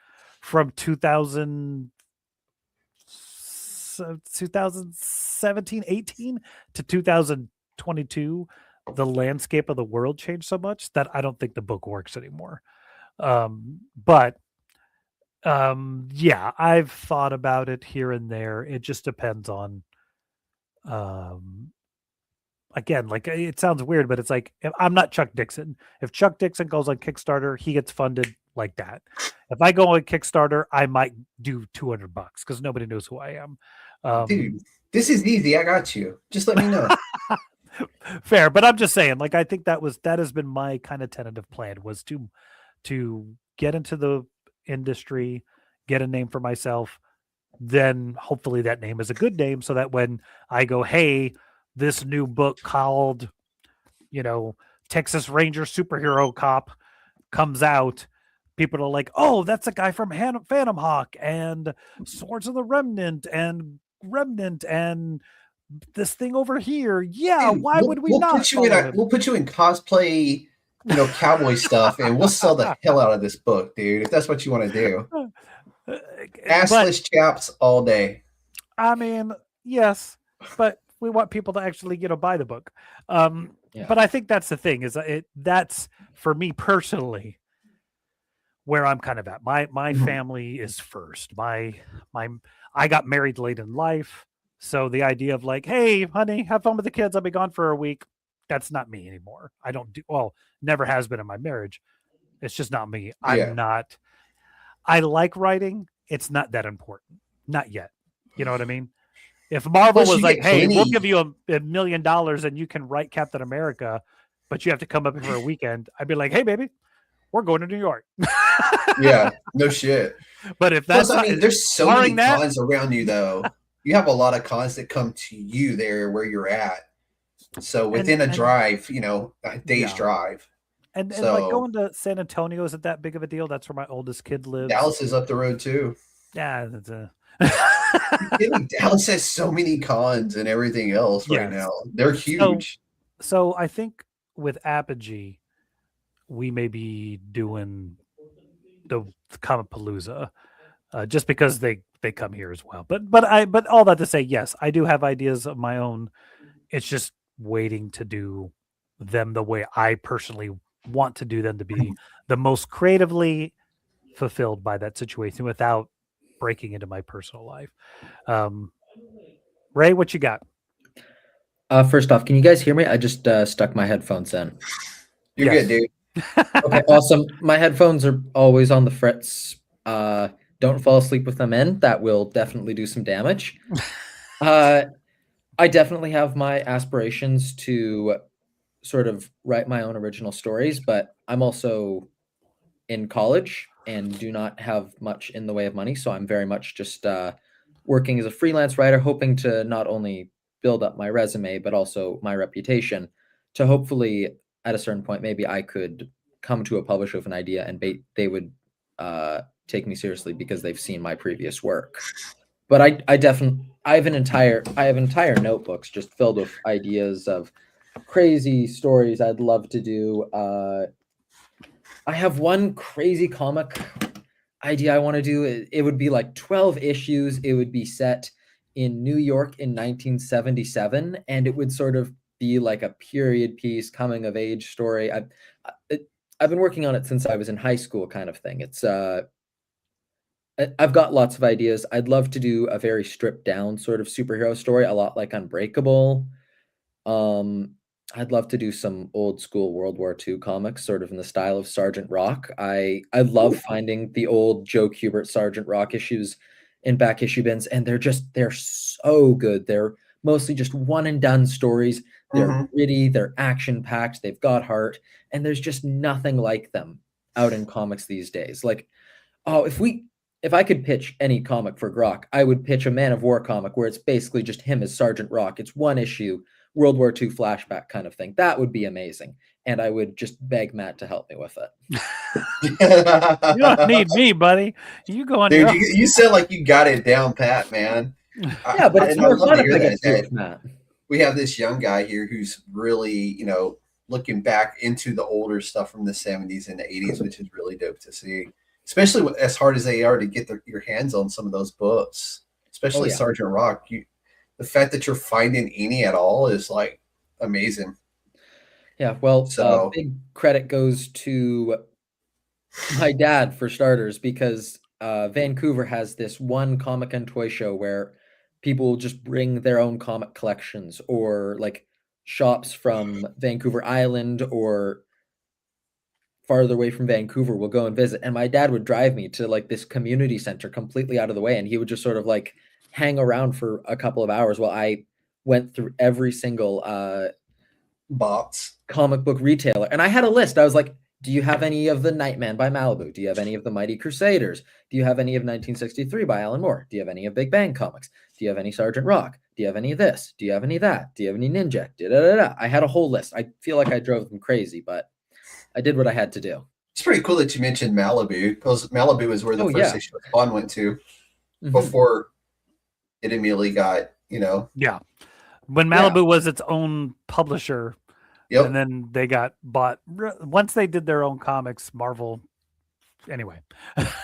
from 2017, 18 to 2022. The landscape of the world changed so much that I don't think the book works anymore. But yeah, I've thought about it here and there. It just depends on, again, like, it sounds weird, but it's like, I'm not Chuck Dixon. If Chuck Dixon goes on Kickstarter, he gets funded like that. If I go on Kickstarter, I might do $200 because nobody knows who I am. Dude, this is easy. I got you. Just let me know. Fair, but I'm just saying, like, I think that has been my kind of tentative plan, was to get into the industry, get a name for myself, then hopefully that name is a good name, so that when I go, hey, this new book called, Texas Ranger Superhero Cop comes out, people are like, oh, that's a guy from Phantom Hawk and Swords of the Remnant and this thing over here. Yeah, Dude, why would we not follow him? We'll put you in cosplay, cowboy stuff, and we'll sell the hell out of this book, dude. If that's what you want to do, assless chaps all day. I mean, yes, but we want people to actually, buy the book. But I think that's the thing is that's for me personally where I'm kind of at. My family is first. I got married late in life. So the idea of like, hey, honey, have fun with the kids. I'll be gone for a week. That's not me anymore. I don't do, never has been in my marriage. It's just not me. I like writing. It's not that important. Not yet. You know what I mean? If Marvel was like, hey, we'll give you $1 million and you can write Captain America, but you have to come up here for a weekend, I'd be like, hey, baby, we're going to New York. Yeah, no shit. But if that's there's so many cons around you, though. You have a lot of cons that come to you there where you're at. So within a drive, a day's drive. And like going to San Antonio isn't that big of a deal. That's where my oldest kid lives. Dallas is up the road too. Yeah, that's Dallas has so many cons and everything else right now. They're huge. So I think with Apogee, we may be doing the Comicpalooza just because they come here as well. But all that to say, yes, I do have ideas of my own. It's just waiting to do them the way I personally want to do them to be the most creatively fulfilled by that situation without breaking into my personal life. Ray, what you got? First off, can you guys hear me? I just stuck my headphones in. You're good, dude. Okay, awesome. My headphones are always on the frets. Don't fall asleep with them in. That will definitely do some damage. I definitely have my aspirations to sort of write my own original stories, but I'm also in college and do not have much in the way of money. So I'm very much just working as a freelance writer, hoping to not only build up my resume, but also my reputation to hopefully at a certain point, maybe I could come to a publisher with an idea and they would take me seriously because they've seen my previous work. But I have entire notebooks just filled with ideas of crazy stories I'd love to do. I have one crazy comic idea I want to do. It would be like 12 issues. It would be set in New York in 1977, and it would sort of be like a period piece, coming of age story. I've been working on it since I was in high school, kind of thing. It's I've got lots of ideas. I'd love to do a very stripped down sort of superhero story, a lot like Unbreakable. I'd love to do some old school World War II comics, sort of in the style of Sergeant Rock. I love finding the old Joe Kubert Sergeant Rock issues in back issue bins, and they're so good. They're mostly just one and done stories. They're gritty, they're action packed, they've got heart, and there's just nothing like them out in comics these days. Like, if I could pitch any comic for Grok, I would pitch a Man of War comic where it's basically just him as Sergeant Rock. It's one issue, World War II flashback kind of thing. That would be amazing. And I would just beg Matt to help me with it. You don't need me, buddy. You go on. Dude, you sound like you got it down pat, man. Yeah, but it's more fun if I get to do it with Matt. We have this young guy here who's really, looking back into the older stuff from the 70s and the 80s, which is really dope to see. Especially as hard as they are to get your hands on some of those books, especially Sergeant Rock. The fact that you're finding any at all is like amazing. Yeah, well, big credit goes to my dad for starters, because Vancouver has this one comic and toy show where people will just bring their own comic collections, or like shops from Vancouver Island or farther away from Vancouver will go and visit. And my dad would drive me to like this community center completely out of the way. And he would just sort of like hang around for a couple of hours while I went through every single comic book retailer. And I had a list. I was like, do you have any of the Nightman by Malibu? Do you have any of the Mighty Crusaders? Do you have any of 1963 by Alan Moore? Do you have any of Big Bang Comics? Do you have any Sergeant Rock? Do you have any of this? Do you have any of that? Do you have any Ninja? Da-da-da-da. I had a whole list. I feel like I drove them crazy, but I did what I had to do. It's pretty cool that you mentioned Malibu, because Malibu is where the first issue of Spawn went to before it immediately got, Yeah. when Malibu was its own publisher, Yep. and then they got bought. Once they did their own comics, Marvel. Anyway,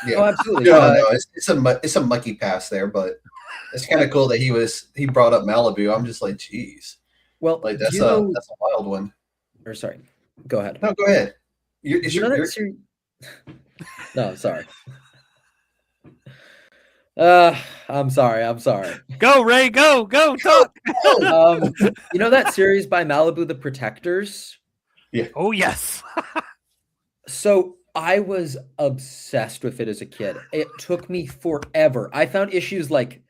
Yeah. Oh, absolutely. No, it's a mucky pass there, but it's kind of cool that he brought up Malibu. I'm just like, geez, Well, like do that's you know, that's a wild one. or sorry, go ahead. No, go ahead. Do you know that series? No, sorry. I'm sorry. go Ray, go talk. You know that series by Malibu, The Protectors? Oh yes. So I was obsessed with it as a kid. It took me forever. I found issues like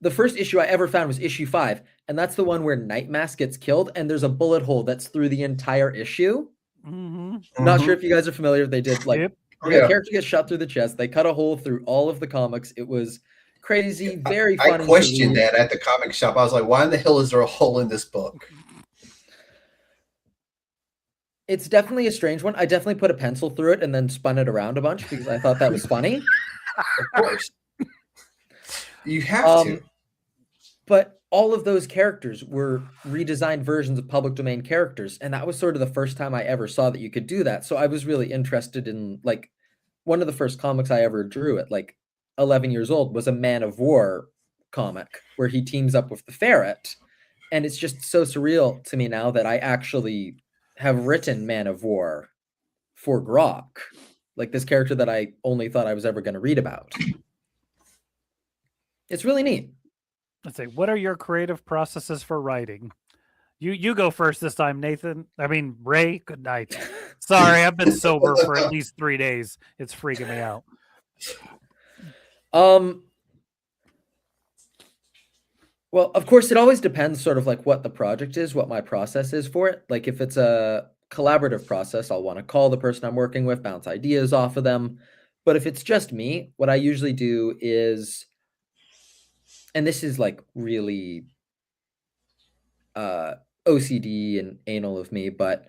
the first issue I ever found was issue 5, and that's the one where Nightmask gets killed, and there's a bullet hole that's through the entire issue. Mm-hmm. Not sure if you guys are familiar. They did like Yep. the character gets shot through the chest. They cut a hole through all of the comics. It was crazy, very funny. I questioned that at the comic shop. I was like, why in the hell is there a hole in this book? It's definitely a strange one. I definitely put a pencil through it and then spun it around a bunch because I thought that was funny. Of course. You have to. But all of those characters were redesigned versions of public domain characters. And that was sort of the first time I ever saw that you could do that. So I was really interested in, like, one of the first comics I ever drew at like 11 years old was a Man of War comic where he teams up with the Ferret. And it's just so surreal to me now that I actually have written Man of War for Grok, like this character that I only thought I was ever going to read about. It's really neat. Let's say, what are your creative processes for writing? You go first this time, Nathan. I mean, Ray, good night. Sorry, I've been sober for at least 3 days. It's freaking me out. Well, of course, it always depends sort of like what the project is, what my process is for it. Like if it's a collaborative process, I'll want to call the person I'm working with, bounce ideas off of them. But if it's just me, what I usually do is, and this is like really OCD and anal of me, but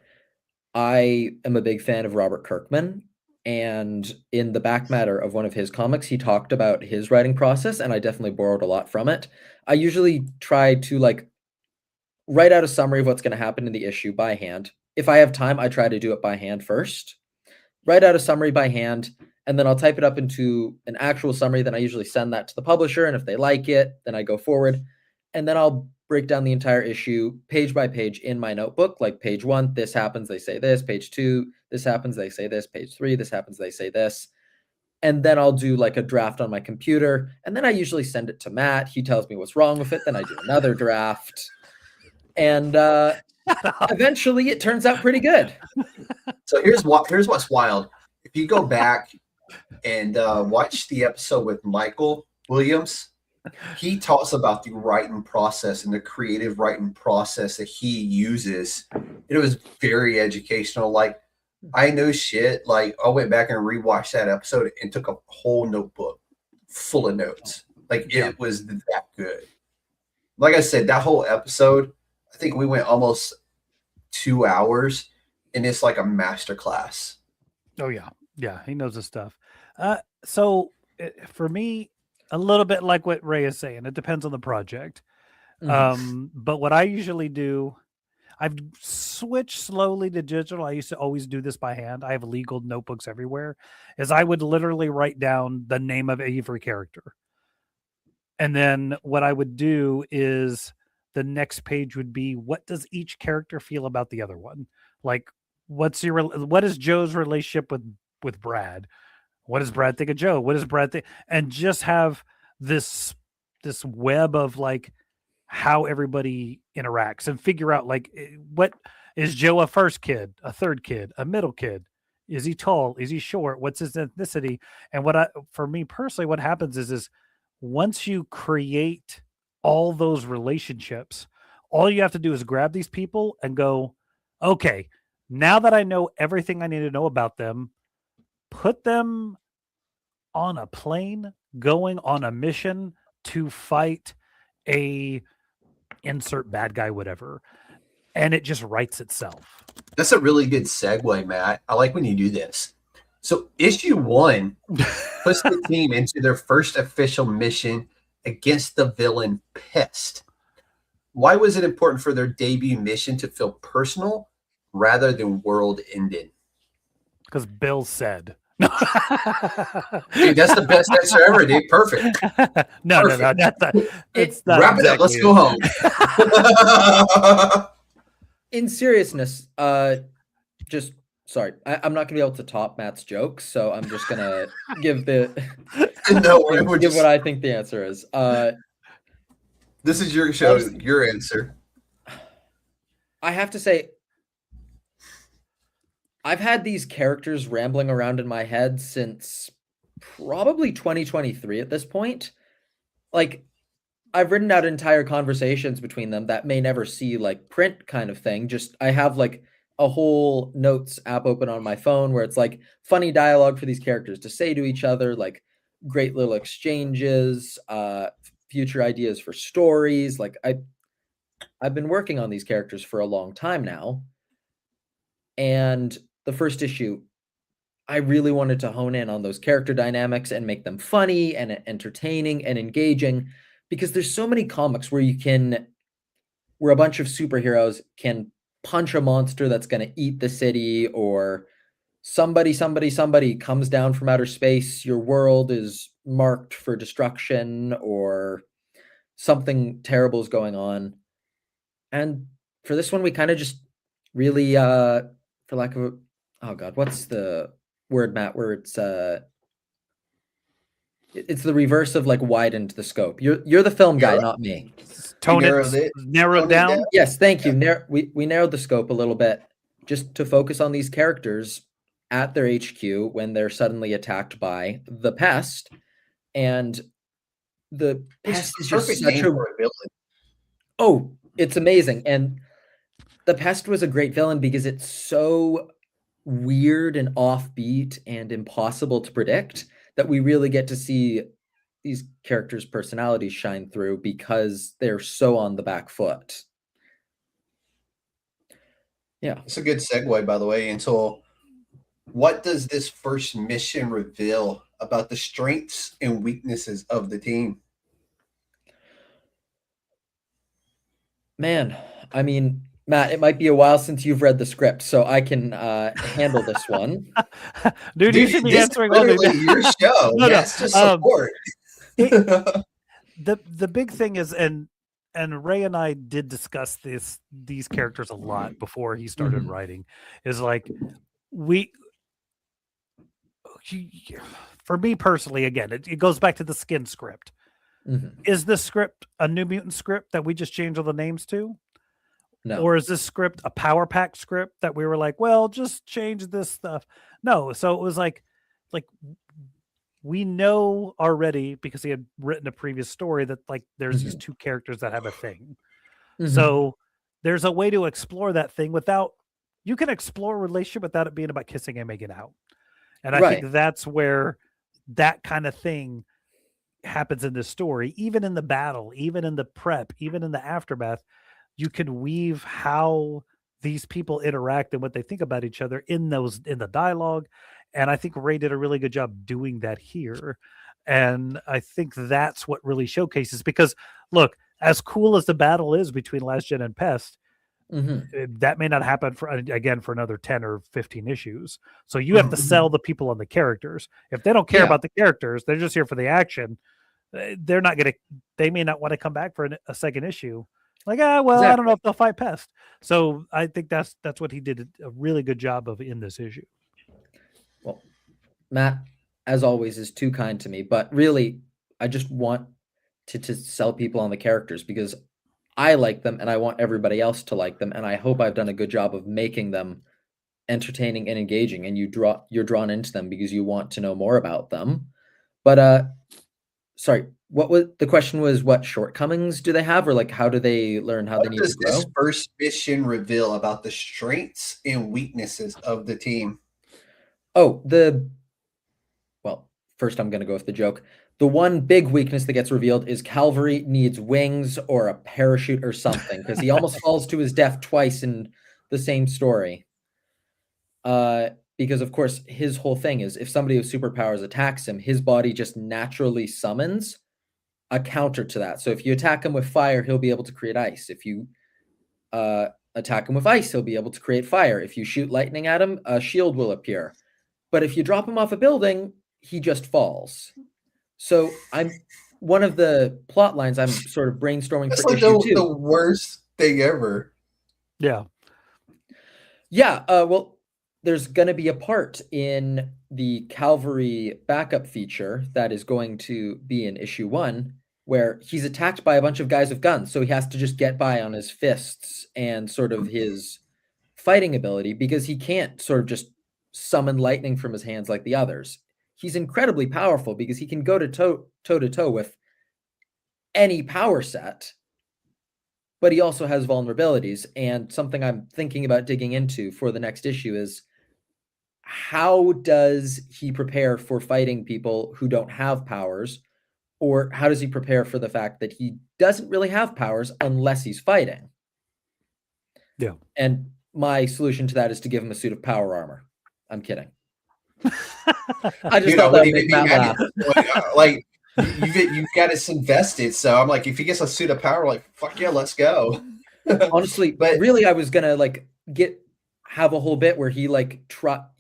I am a big fan of Robert Kirkman. And in the back matter of one of his comics, he talked about his writing process, and I definitely borrowed a lot from it. I usually try to like write out a summary of what's going to happen in the issue by hand. If I have time, I try to do it by hand first. Write out a summary by hand, and then I'll type it up into an actual summary. Then I usually send that to the publisher, and if they like it, then I go forward. And then I'll break down the entire issue page by page in my notebook. Like page 1, this happens, they say this. Page 2, this happens, they say this. Page 3, this happens, they say this. And then I'll do like a draft on my computer. And then I usually send it to Matt. He tells me what's wrong with it. Then I do another draft. And eventually it turns out pretty good. So here's what's wild. If you go back and watch the episode with Michael Williams, he talks about the writing process and the creative writing process that he uses. It was very educational. Like, I know shit. Like, I went back and rewatched that episode and took a whole notebook full of notes. Like, it was that good. Like I said, that whole episode, I think we went almost 2 hours, and it's like a masterclass. Oh yeah, yeah, he knows his stuff. So for me, a little bit like what Ray is saying, it depends on the project. But what I usually do, I've switched slowly to digital. I used to always do this by hand. I have legal notebooks everywhere. Is I would literally write down the name of every character. And then what I would do is the next page would be, what does each character feel about the other one? Like, what is Joe's relationship with Brad? What does Brad think of Joe? What does Brad think? And just have this web of like how everybody interacts and figure out like, what is Joe, a first kid, a third kid, a middle kid? Is he tall? Is he short? What's his ethnicity? And for me personally, what happens is once you create all those relationships, all you have to do is grab these people and go, okay, now that I know everything I need to know about them, put them on a plane going on a mission to fight a insert bad guy, whatever. And it just writes itself. That's a really good segue, Matt. I like when you do this. So issue 1 puts the team into their first official mission against the villain Pest. Why was it important for their debut mission to feel personal rather than world-ending? Because Bill said. Dude, that's the best answer ever, dude. Perfect. No, Perfect. that's not Wrap it up. Let's go home. In seriousness, just sorry, I'm not gonna be able to top Matt's jokes, so I'm just gonna give No, what I think the answer is. This is your show, your answer. I have to say, I've had these characters rambling around in my head since probably 2023 at this point. Like, I've written out entire conversations between them that may never see like print kind of thing. Just I have like a whole notes app open on my phone where it's like funny dialogue for these characters to say to each other, like great little exchanges, future ideas for stories. Like I've been working on these characters for a long time now. And the first issue, I really wanted to hone in on those character dynamics and make them funny and entertaining and engaging, because there's so many comics where where a bunch of superheroes can punch a monster that's going to eat the city, or somebody comes down from outer space, your world is marked for destruction, or something terrible is going on. And for this one, we kind of just really, for lack of oh God, what's the word, Matt, where it's the reverse of like widened the scope. You're the film guy, not me. Narrowed down. Yes, thank you. We narrowed the scope a little bit just to focus on these characters at their HQ when they're suddenly attacked by the Pest, and the Pest is just such a villain. Oh, it's amazing. And the Pest was a great villain because it's so weird and offbeat and impossible to predict that we really get to see these characters' personalities shine through because they're so on the back foot. Yeah. It's a good segue, by the way, into what does this first mission reveal about the strengths and weaknesses of the team? Man, I mean, Matt, it might be a while since you've read the script, so I can handle this one. Dude, you should be answering all these. Your show. No, yes, to support. The big thing is, and Ray and I did discuss these characters a lot before he started writing, is like for me personally, again, it goes back to the Skin script. Is this script a New Mutant script that we just changed all the names to? No. Or is this script a Power Pack script that we were like, well, just change this stuff? No. So it was like we know already, because he had written a previous story, that like there's these two characters that have a thing. So there's a way to explore that thing without, you can explore a relationship without it being about kissing and making out. And I think that's where that kind of thing happens in this story. Even in the battle, even in the prep, even in the aftermath, you can weave how these people interact and what they think about each other in the dialogue. And I think Ray did a really good job doing that here. And I think that's what really showcases, because look, as cool as the battle is between Last Gen and Pest, that may not happen for another 10 or 15 issues. So you have to sell the people on the characters. If they don't care about the characters, they're just here for the action. They may not want to come back for a second issue. Like, exactly. I don't know if they'll fight Pest. So I think that's what he did a really good job of in this issue. Well, Matt, as always, is too kind to me, but really, I just want to sell people on the characters because I like them and I want everybody else to like them. And I hope I've done a good job of making them entertaining and engaging, and you're drawn into them because you want to know more about them. But, sorry, what was the question? Was what shortcomings do they have, or like how do they learn how they need to grow? What does this first mission reveal about the strengths and weaknesses of the team? Oh, first I'm going to go with the joke. The one big weakness that gets revealed is Calvary needs wings or a parachute or something, because he almost falls to his death twice in the same story. Because of course his whole thing is if somebody with superpowers attacks him, his body just naturally summons a counter to that. So if you attack him with fire, he'll be able to create ice. If you attack him with ice, he'll be able to create fire. If you shoot lightning at him, a shield will appear. But if you drop him off a building, he just falls. So one of the plot lines I'm sort of brainstorming That's for like issue 2. the worst thing ever. Yeah. Yeah. Well, there's going to be a part in the Calvary backup feature that is going to be in issue 1 where he's attacked by a bunch of guys with guns. So he has to just get by on his fists and sort of his fighting ability because he can't sort of just summon lightning from his hands like the others. He's incredibly powerful because he can go to toe with any power set, but he also has vulnerabilities. And something I'm thinking about digging into for the next issue is how does he prepare for fighting people who don't have powers, or how does he prepare for the fact that he doesn't really have powers unless he's fighting? Yeah. And my solution to that is to give him a suit of power armor. I'm kidding. I just thought that would make Matt laugh. Like, you've got us invested. So I'm like, if he gets a suit of power, like, fuck yeah, let's go. Honestly, but really, I was gonna like have a whole bit where he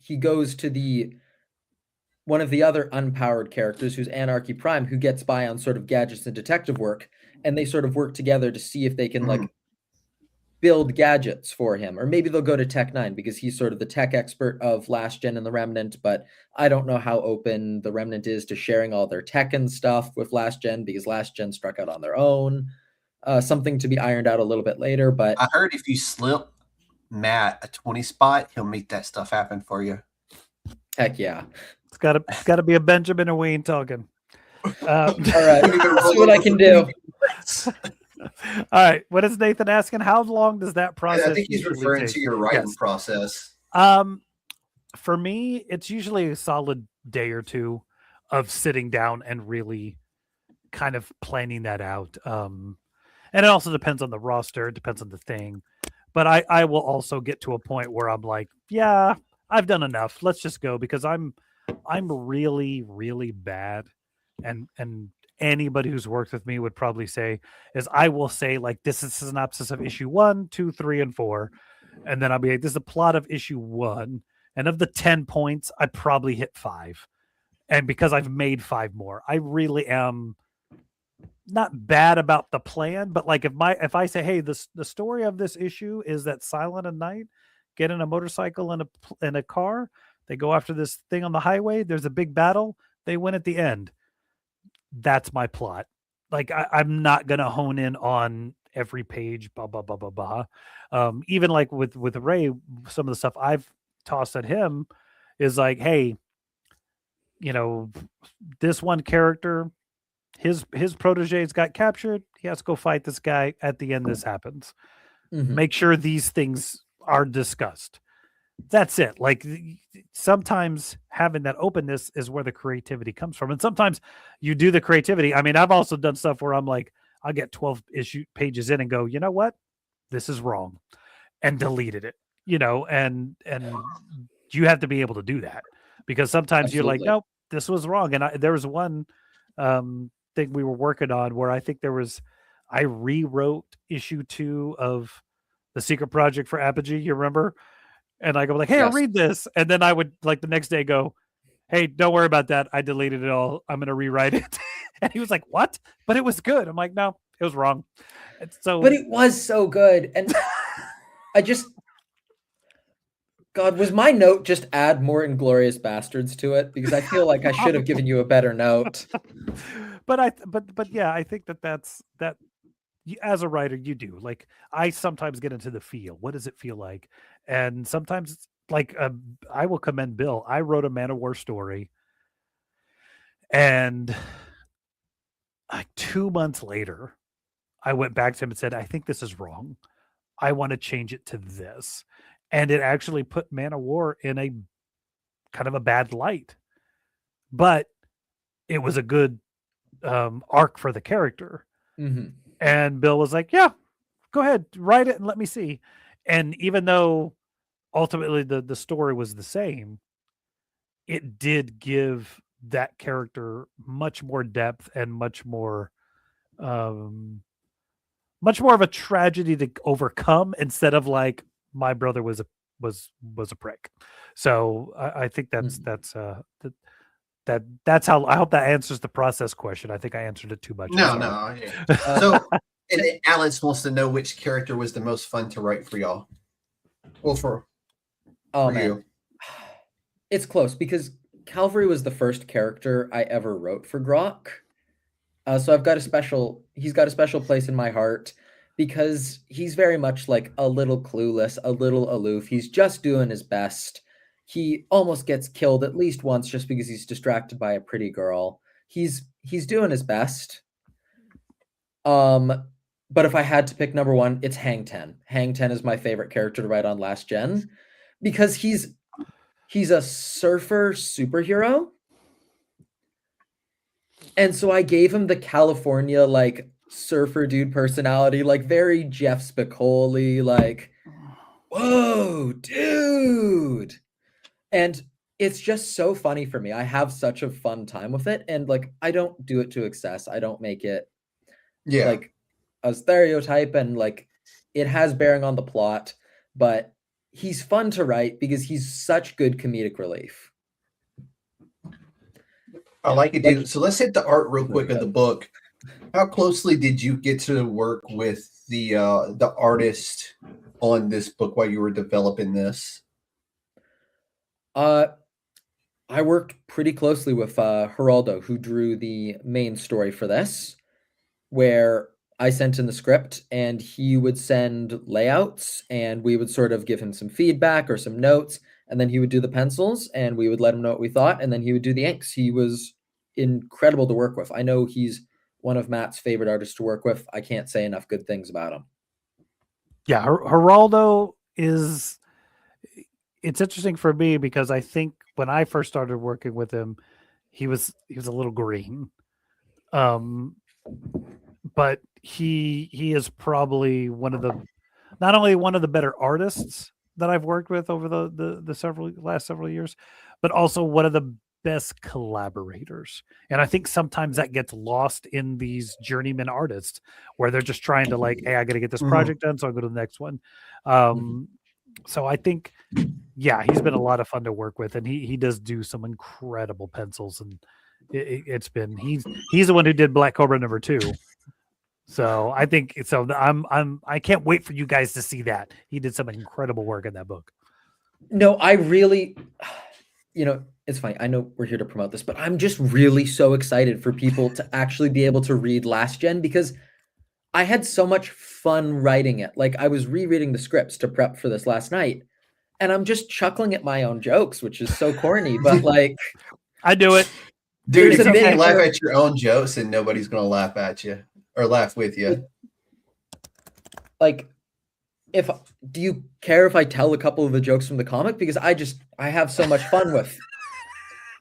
he goes to one of the other unpowered characters, who's Anarchy Prime, who gets by on sort of gadgets and detective work, and they sort of work together to see if they can like build gadgets for him. Or maybe they'll go to Tech 9 because he's sort of the tech expert of Last Gen and the Remnant, but I don't know how open the Remnant is to sharing all their tech and stuff with Last Gen because Last Gen struck out on their own. Something to be ironed out a little bit later, but I heard if you slip Matt a 20 spot, he'll make that stuff happen for you. Heck yeah. It's gotta be a Benjamin and Wayne talking. All right. Let's see what I can do. All right. What is Nathan asking? How long does that process? I think he's referring to your writing process. For me, it's usually a solid day or two of sitting down and really kind of planning that out. And it also depends on the roster. It depends on the thing. But I will also get to a point where I'm like, yeah, I've done enough. Let's just go, because I'm really, really bad. And anybody who's worked with me would probably say is I will say, like, this is a synopsis of issue 1, 2, 3, and 4. And then I'll be like, this is a plot of issue 1. And of the 10 points, I probably hit 5. And because I've made 5 more, I really am not bad about the plan. But like if I say, hey, the story of this issue is that Silent and Night get in a motorcycle and a car. They go after this thing on the highway. There's a big battle. They win at the end. That's my plot. Like I'm not gonna hone in on every page, blah blah blah blah blah. Even like with Ray, some of the stuff I've tossed at him is like, hey, this one character, his proteges got captured. He has to go fight this guy. At the end, this happens. Mm-hmm. Make sure these things are discussed. That's it. Like sometimes having that openness is where the creativity comes from. And sometimes you do the creativity. I mean, I've also done stuff where I'm like, I'll get 12 pages in and go, you know what? This is wrong. And deleted it, and you have to be able to do that, because sometimes Absolutely. You're like, nope, this was wrong. And there was one thing we were working on where I think I rewrote issue 2 of The Secret Project for Apogee. You remember? And I go like, hey, yes. I'll read this. And then I would like the next day go, hey, don't worry about that. I deleted it all. I'm going to rewrite it. And he was like, what? But it was good. I'm like, no, it was wrong. But it was so good. And God, was my note just add more Inglourious Bastards to it? Because I feel like I should have given you a better note. But yeah, I think that's as a writer, you do. Like I sometimes get into the feel. What does it feel like? And sometimes it's like I will commend Bill. I wrote a Man of War story, and like 2 months later, I went back to him and said, I think this is wrong. I want to change it to this. And it actually put Man of War in a kind of a bad light. But it was a good arc for the character. Mm-hmm. And Bill was like, yeah, go ahead, write it and let me see. And even though ultimately the story was the same, it did give that character much more depth and much more much more of a tragedy to overcome instead of like my brother was a prick. So I think that's that's how I hope that answers the process question. I think I answered it too much. No. So, and then Alex wants to know which character was the most fun to write for y'all. Well, for you. It's close because Calvary was the first character I ever wrote for Grok. So I've got he's got a special place in my heart because he's very much like a little clueless, a little aloof. He's just doing his best. He almost gets killed at least once just because he's distracted by a pretty girl. He's doing his best. But if I had to pick number one, it's Hang Ten. Hang Ten is my favorite character to write on Last Gen because he's a surfer superhero. And so I gave him the California, like, surfer dude personality, like, very Jeff Spicoli, like, whoa, dude. And it's just so funny for me. I have such a fun time with it. And, like, I don't do it to excess. I don't make it, like, a stereotype. And, like, it has bearing on the plot. But he's fun to write because he's such good comedic relief. I like it, dude. So let's hit the art real quick of the book. How closely did you get to work with the artist on this book while you were developing this? I worked pretty closely with Geraldo, who drew the main story for this, where I sent in the script and he would send layouts and we would sort of give him some feedback or some notes. And then he would do the pencils and we would let him know what we thought. And then he would do the inks. He was incredible to work with. I know he's one of Matt's favorite artists to work with. I can't say enough good things about him. Yeah, Geraldo is... It's interesting for me because I think when I first started working with him, he was a little green. But he is probably not only one of the better artists that I've worked with over the last several years, but also one of the best collaborators. And I think sometimes that gets lost in these journeyman artists where they're just trying to like, hey, I got to get this project done, so I'll go to the next one. So I think, yeah, he's been a lot of fun to work with, and he does do some incredible pencils, and he's the one who did Black Cobra #2. So I think so. I can't wait for you guys to see that. He did some incredible work in that book. No, I really, it's funny. I know we're here to promote this, but I'm just really so excited for people to actually be able to read Last Gen because I had so much fun writing it. Like I was rereading the scripts to prep for this last night, and I'm just chuckling at my own jokes, which is so corny, but like I do it. Dude, if you can't laugh at your own jokes, then nobody's going to laugh at you or laugh with you. Like, do you care if I tell a couple of the jokes from the comic? Because I have so much fun with.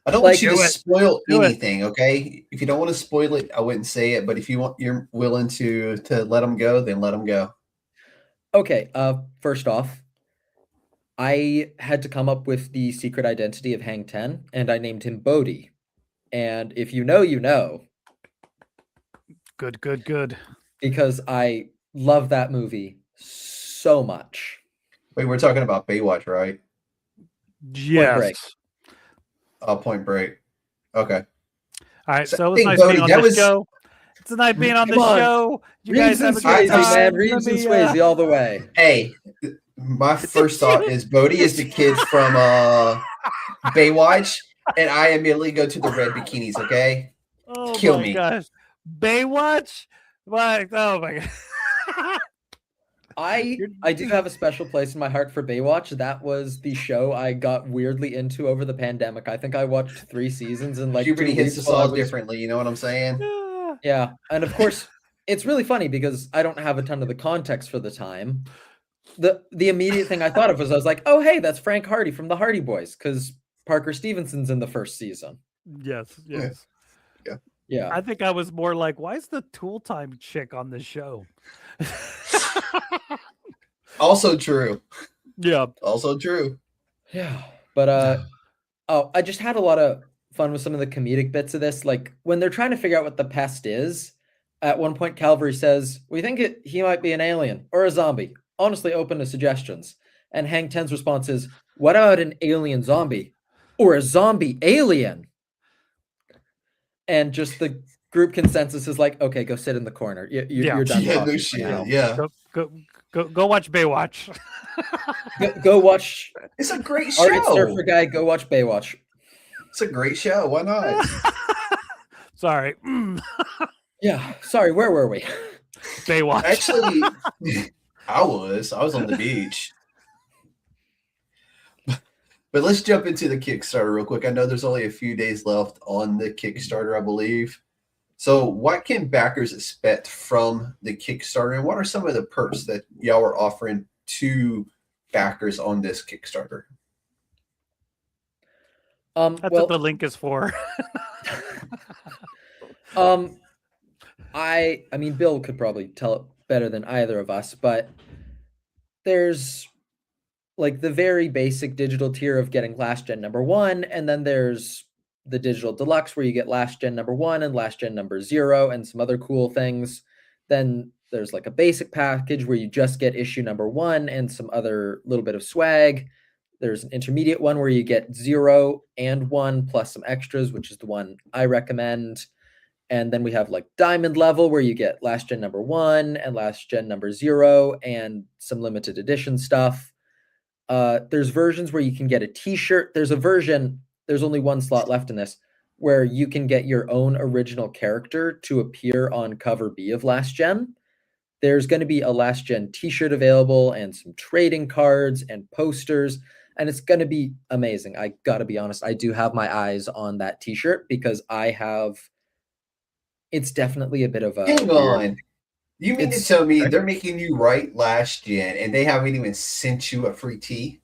I don't want you to spoil anything, okay? If you don't want to spoil it, I wouldn't say it. But if you're willing to let them go, then let them go. Okay. First off, I had to come up with the secret identity of Hang Ten, and I named him Bodhi. And if you know, you know. Good. Because I love that movie so much. Wait, we're talking about Baywatch, right? Yes. Point Break. Okay. All right. So it was nice being on the show. It's a nice being on the show. You guys have a good time. Man. Reeves and Swayze all the way. Hey, my first thought is Bodhi is the kid from Baywatch, and I immediately go to the red bikinis, okay? Oh, kill me. Gosh. Baywatch? Like, oh my god. I do have a special place in my heart for Baywatch. That was the show I got weirdly into over the pandemic. I think I watched 3 seasons and like puberty hits us all differently, you know what I'm saying? Yeah. And of course, it's really funny because I don't have a ton of the context for the time. The immediate thing I thought of was I was like, oh hey, that's Frank Hardy from the Hardy Boys, because Parker Stevenson's in the first season. Yes. Yeah. I think I was more like, why is the Tool Time chick on the show? Also true. Yeah. Also true. Yeah. But I just had a lot of fun with some of the comedic bits of this. Like when they're trying to figure out what the pest is, At one point, Calvary says, "We think he might be an alien or a zombie. Honestly, open to suggestions." And Hang Ten's response is, "What about an alien zombie or a zombie alien?" And just the group consensus is like, "Okay, go sit in the corner. You're done Yeah, no talking for shit. now. Yeah. Go watch Baywatch. Go watch It's a great Arctic show. Surfer Guy. Go watch Baywatch." It's a great show. Why not? Sorry. Yeah. Sorry, where were we? Baywatch. Actually, I was on the beach. But let's jump into the Kickstarter real quick. I know there's only a few days left on the Kickstarter, I believe. So what can backers expect from the Kickstarter, and what are some of the perks that y'all are offering to backers on this Kickstarter? That's Well, what the link is for. I mean, Bill could probably tell it better than either of us, but there's like the very basic digital tier of getting last gen number 1, and then there's the digital deluxe where you get last gen number 1 and last gen number 0 and some other cool things. Then there's like a basic package where you just get issue number 1 and some other little bit of swag. There's an intermediate one where you get 0 and 1 plus some extras, which is the one I recommend. And then we have like diamond level where you get last gen number 1 and last gen number 0 and some limited edition stuff. There's versions where you can get a t-shirt. There's a version, there's only one slot left in this, where you can get your own original character to appear on cover B of last gen. There's going to be a last gen t-shirt available and some trading cards and posters, and it's going to be amazing. I got to be honest, I do have my eyes on that t-shirt because it's definitely a bit of a Hang on. You mean to tell me right? they're making you write last gen and they haven't even sent you a free tee?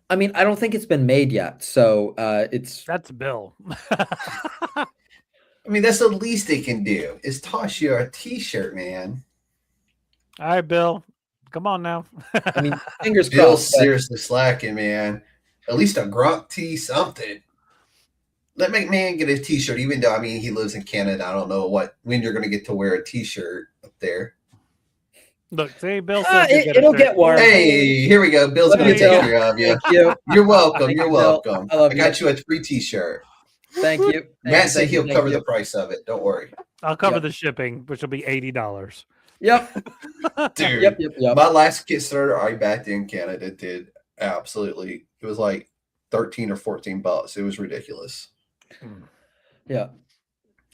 I mean, I don't think it's been made yet, so That's Bill. I mean, that's the least they can do is toss you a t-shirt, man. All right, Bill. Come on now. I mean, fingers Bill's crossed. seriously slacking, man. At least a Grok tee, something. Let McMahon get a t-shirt, even though, I mean, he lives in Canada. I don't know when you're going to get to wear a t-shirt up there. Look, see, Bill said it'll get warm. Hey, here we go. Bill's going to take care of you. Thank you. You're welcome. Thank You're you, Bill. welcome. I love I got you a free t-shirt. Thank you. Matt said he'll Thank cover you. the price of it. Don't worry. I'll cover Yep. the shipping, which will be $80. Yep. Dude, Yep. my last Kickstarter I backed in Canada did absolutely, it was like 13 or 14 bucks. It was ridiculous. Yeah.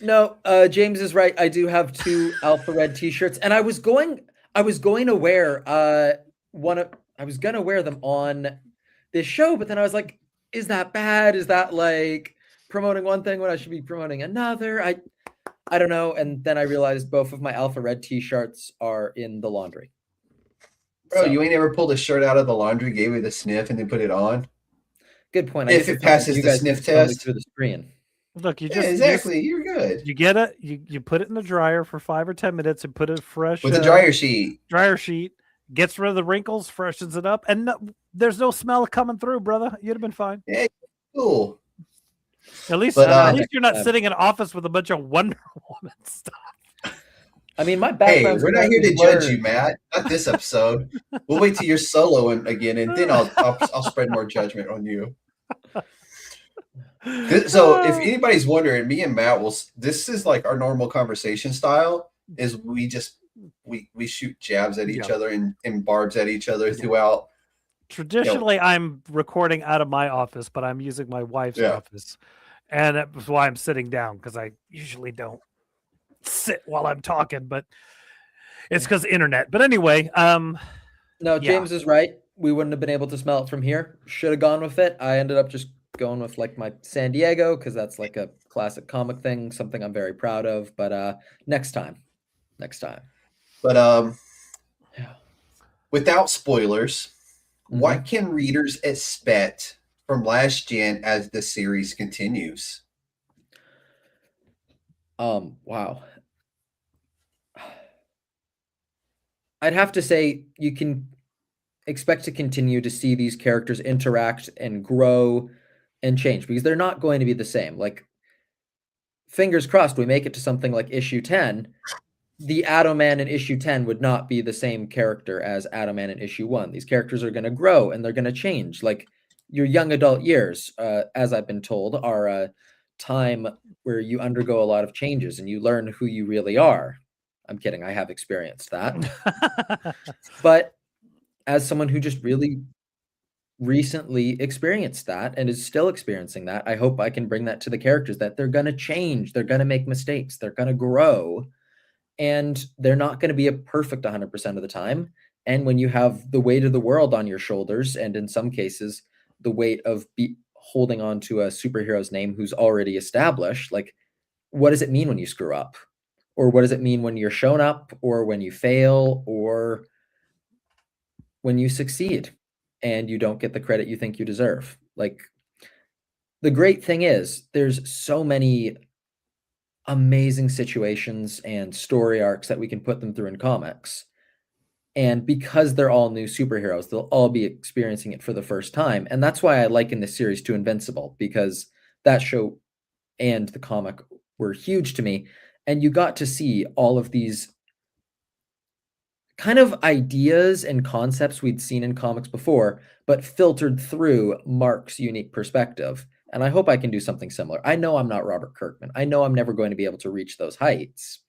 No, James is right. I do have 2 Alpha Red t-shirts, and I was going to wear I was gonna wear them on this show, but then I was like, is that bad? Is that like promoting one thing when I should be promoting another? I don't know. And then I realized both of my Alpha Red t-shirts are in the laundry. Bro, So, you ain't ever pulled a shirt out of the laundry, gave it a sniff, and then put it on? good point. If it passes you the guys sniff can tell me test. through the screen. Look, you Yeah, just exactly. You're good. you get it. You put it in the dryer for 5 or 10 minutes and put it fresh With a dryer sheet. dryer sheet. Gets rid of the wrinkles, freshens it up, and there's no smell coming through, brother. You'd have been fine. Yeah, cool. At least But, you're not sitting in an office with a bunch of Wonder Woman stuff. I mean, my Hey, background's we're not here to blurred. judge you, Matt. Not this episode. We'll wait till you're soloing again, and then I'll spread more judgment on you. So, if anybody's wondering, me and Matt this is like our normal conversation style. Is we shoot jabs at each other and barbs at each other throughout. Traditionally, I'm recording out of my office, but I'm using my wife's office, and that's why I'm sitting down because I usually don't sit while I'm talking, but it's because internet. But anyway, no, James is right. We wouldn't have been able to smell it from here. Should have gone with it. I ended up just going with like my San Diego because that's like a classic comic thing, something I'm very proud of. But next time. But without spoilers, what can readers expect from Last Gen as the series continues? Wow. I'd have to say you can expect to continue to see these characters interact and grow and change because they're not going to be the same. Like fingers crossed we make it to something like issue 10, the Atom Man in issue 10 would not be the same character as Atom Man in issue 1. These characters are going to grow and they're going to change. Like your young adult years, as I've been told, are a time where you undergo a lot of changes and you learn who you really are. I'm kidding. I have experienced that. But as someone who just really recently experienced that and is still experiencing that, I hope I can bring that to the characters, that they're going to change, they're going to make mistakes, they're going to grow, and they're not going to be a perfect 100% of the time. And when you have the weight of the world on your shoulders, and in some cases the weight of holding on to a superhero's name who's already established, like, what does it mean when you screw up? Or what does it mean when you're shown up, or when you fail, or when you succeed and you don't get the credit you think you deserve? Like, the great thing is there's so many amazing situations and story arcs that we can put them through in comics. And because they're all new superheroes, they'll all be experiencing it for the first time. And that's why I liken this series to Invincible, because that show and the comic were huge to me. And you got to see all of these kind of ideas and concepts we'd seen in comics before, but filtered through Mark's unique perspective. And I hope I can do something similar. I know I'm not Robert Kirkman. I know I'm never going to be able to reach those heights.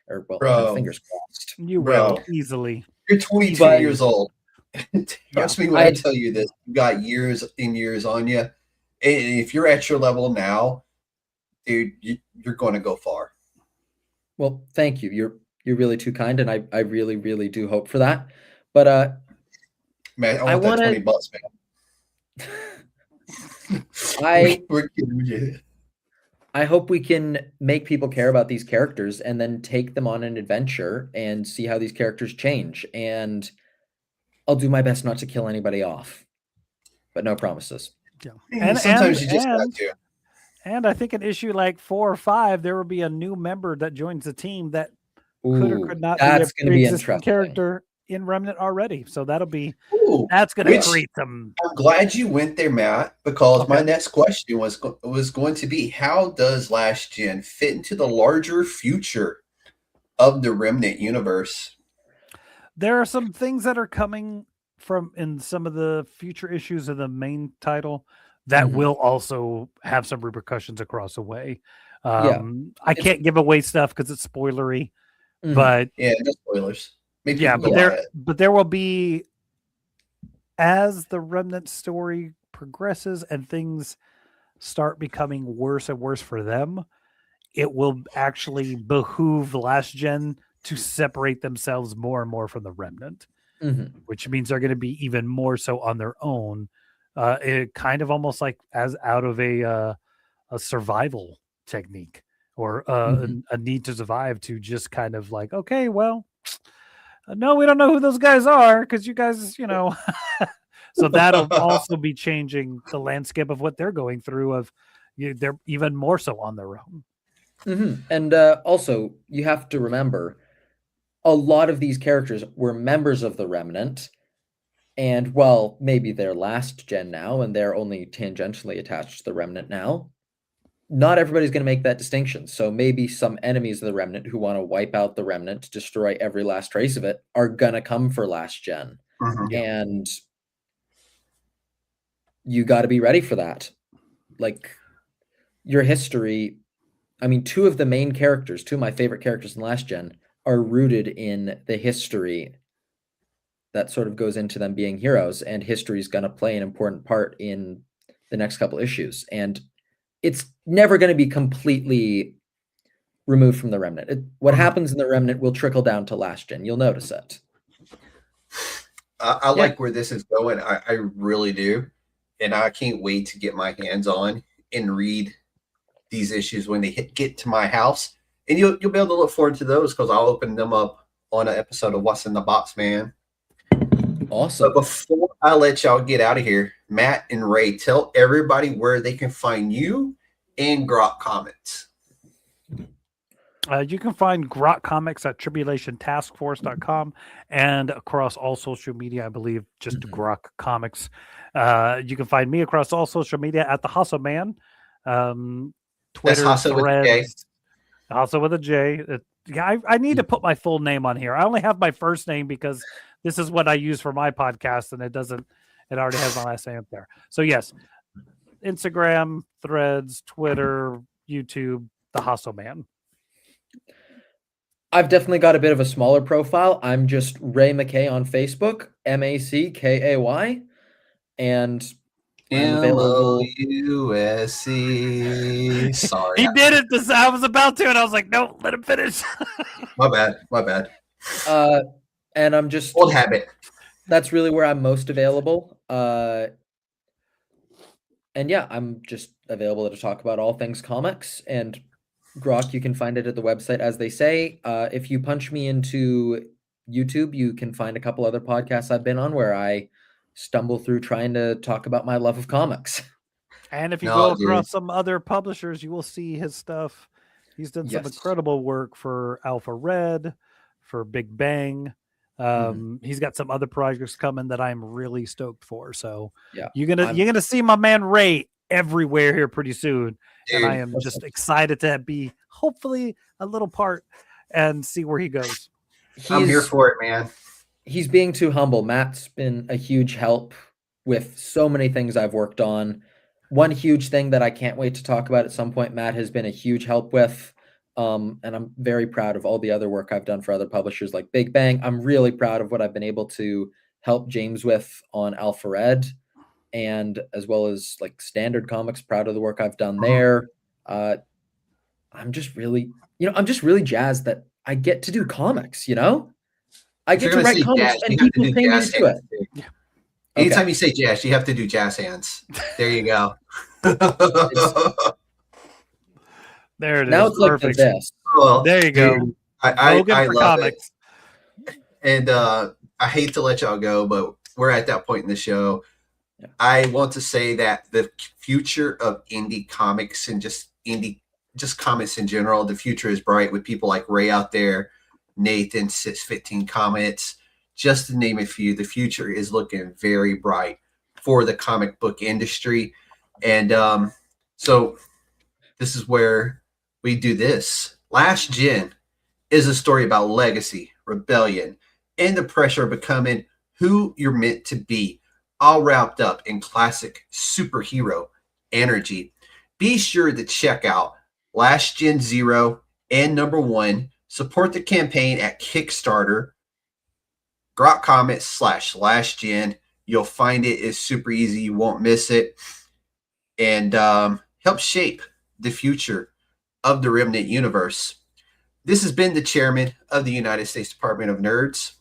Or, well, Bro. fingers crossed. You Bro. will easily. You're 22 But- years old. Trust me when I tell you this. You got years and years on you. And if you're at your level now, dude, you're going to go far. Well, thank you. You're really too kind, and I really, really do hope for that. But Man, I I want that wanna- $20, man. We're kidding you. I hope we can make people care about these characters and then take them on an adventure and see how these characters change. And I'll do my best not to kill anybody off, but no promises. Yeah. Sometimes you just got to. And I think in issue like 4 or 5, there will be a new member that joins the team that could or Ooh, could not be that's a going to be pre-existing interesting. character in Remnant already. So that's going to Which- create some. I'm glad you went there, Matt, because my Okay. next question was going to be, how does Last Gen fit into the larger future of the Remnant universe? There are some things that are coming from in some of the future issues of the main title that Mhm. will also have some repercussions across the way. Yeah. I can't give away stuff because it's spoilery, Mhm. but Yeah, no spoilers. Make yeah, people but go buy it. there will be, as the Remnant story progresses and things start becoming worse and worse for them, it will actually behoove Last Gen to separate themselves more and more from the Remnant, Mhm. which means they're going to be even more so on their own. It kind of almost like as out of a survival technique or a need to survive, to just kind of like, okay, well, no, we don't know who those guys are because you guys, so that'll also be changing the landscape of what they're going through. They're even more so on their own. Mhm. And also, you have to remember, a lot of these characters were members of the Remnant, and well, maybe they're Last Gen now, and they're only tangentially attached to the Remnant now. Not everybody's going to make that distinction. So maybe some enemies of the Remnant who want to wipe out the Remnant, destroy every last trace of it, are going to come for Last Gen. Mhm. And you got to be ready for that. Like, your history, I mean, two of my favorite characters in Last Gen, are rooted in the history that sort of goes into them being heroes, and history is going to play an important part in the next couple issues. And it's never going to be completely removed from the Remnant. What happens in the Remnant will trickle down to Last Gen. You'll notice it. I like where this is going. I really do. And I can't wait to get my hands on and read these issues when they get to my house. And you'll be able to look forward to those, because I'll open them up on an episode of What's in the Box, man. Awesome. But before I let y'all get out of here, Matt and Ray, tell everybody where they can find you and Grok Comics. You can find Grok Comics at tribulationtaskforce.com and across all social media, I believe, just Grok Comics. You can find me across all social media at the Hustle Man. Twitter, Hustle with a K. Threads. Also with a J. I need to put my full name on here. I only have my first name because this is what I use for my podcast, and it already has my last name up there. So yes, Instagram, Threads, Twitter, YouTube, the Hustle Man. I've definitely got a bit of a smaller profile. I'm just Ray MacKay on Facebook, MACKAY, and I'm available. MOUSC. Sorry. He did it. I was about to, and I was like, no, let him finish. My bad. And I'm just Old habit. That's really where I'm most available. And yeah, I'm just available to talk about all things comics. And Grok, you can find it at the website, as they say. If you punch me into YouTube, you can find a couple other podcasts I've been on where I stumble through trying to talk about my love of comics. And if you go across some other publishers, you will see his stuff. He's done some incredible work for Alpha Red, for Big Bang. He's got some other projects coming that I'm really stoked for. So you're gonna see my man Ray everywhere here pretty soon. Dude, and I am just excited to be hopefully a little part and see where he goes. I'm here for it, man. He's being too humble. Matt's been a huge help with so many things I've worked on. One huge thing that I can't wait to talk about at some point, Matt has been a huge help with. And I'm very proud of all the other work I've done for other publishers like Big Bang. I'm really proud of what I've been able to help James with on Alpha Red, and as well as like Standard Comics, proud of the work I've done there. I'm just really jazzed that I get to do comics, I get to write comics and people pay me to do it. Yeah. Anytime you say jazz, you have to do jazz hands. There you go. There it now is. It's perfect. Like this. Well, there you go. Dude, I love comics. It. And I hate to let y'all go, but we're at that point in the show. Yeah. I want to say that the future of indie comics and just comics in general, the future is bright with people like Ray out there, Nathan, 615 Comics, just to name a few. The future is looking very bright for the comic book industry. And so this is where we do this. Last Gen is a story about legacy, rebellion, and the pressure of becoming who you're meant to be, all wrapped up in classic superhero energy. Be sure to check out Last Gen 0 and number 1. Support the campaign at Kickstarter, Grok Comics /Last Gen. You'll find it is super easy. You won't miss it. And help shape the future of the Remnant Universe. This has been the chairman of the United States Department of Nerds,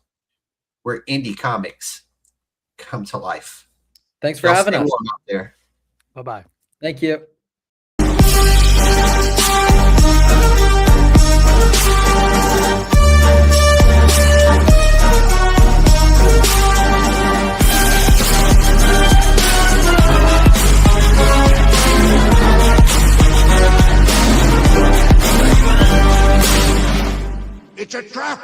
where indie comics come to life. Thanks for having us. Out there. Bye-bye. Thank you. It's a trap!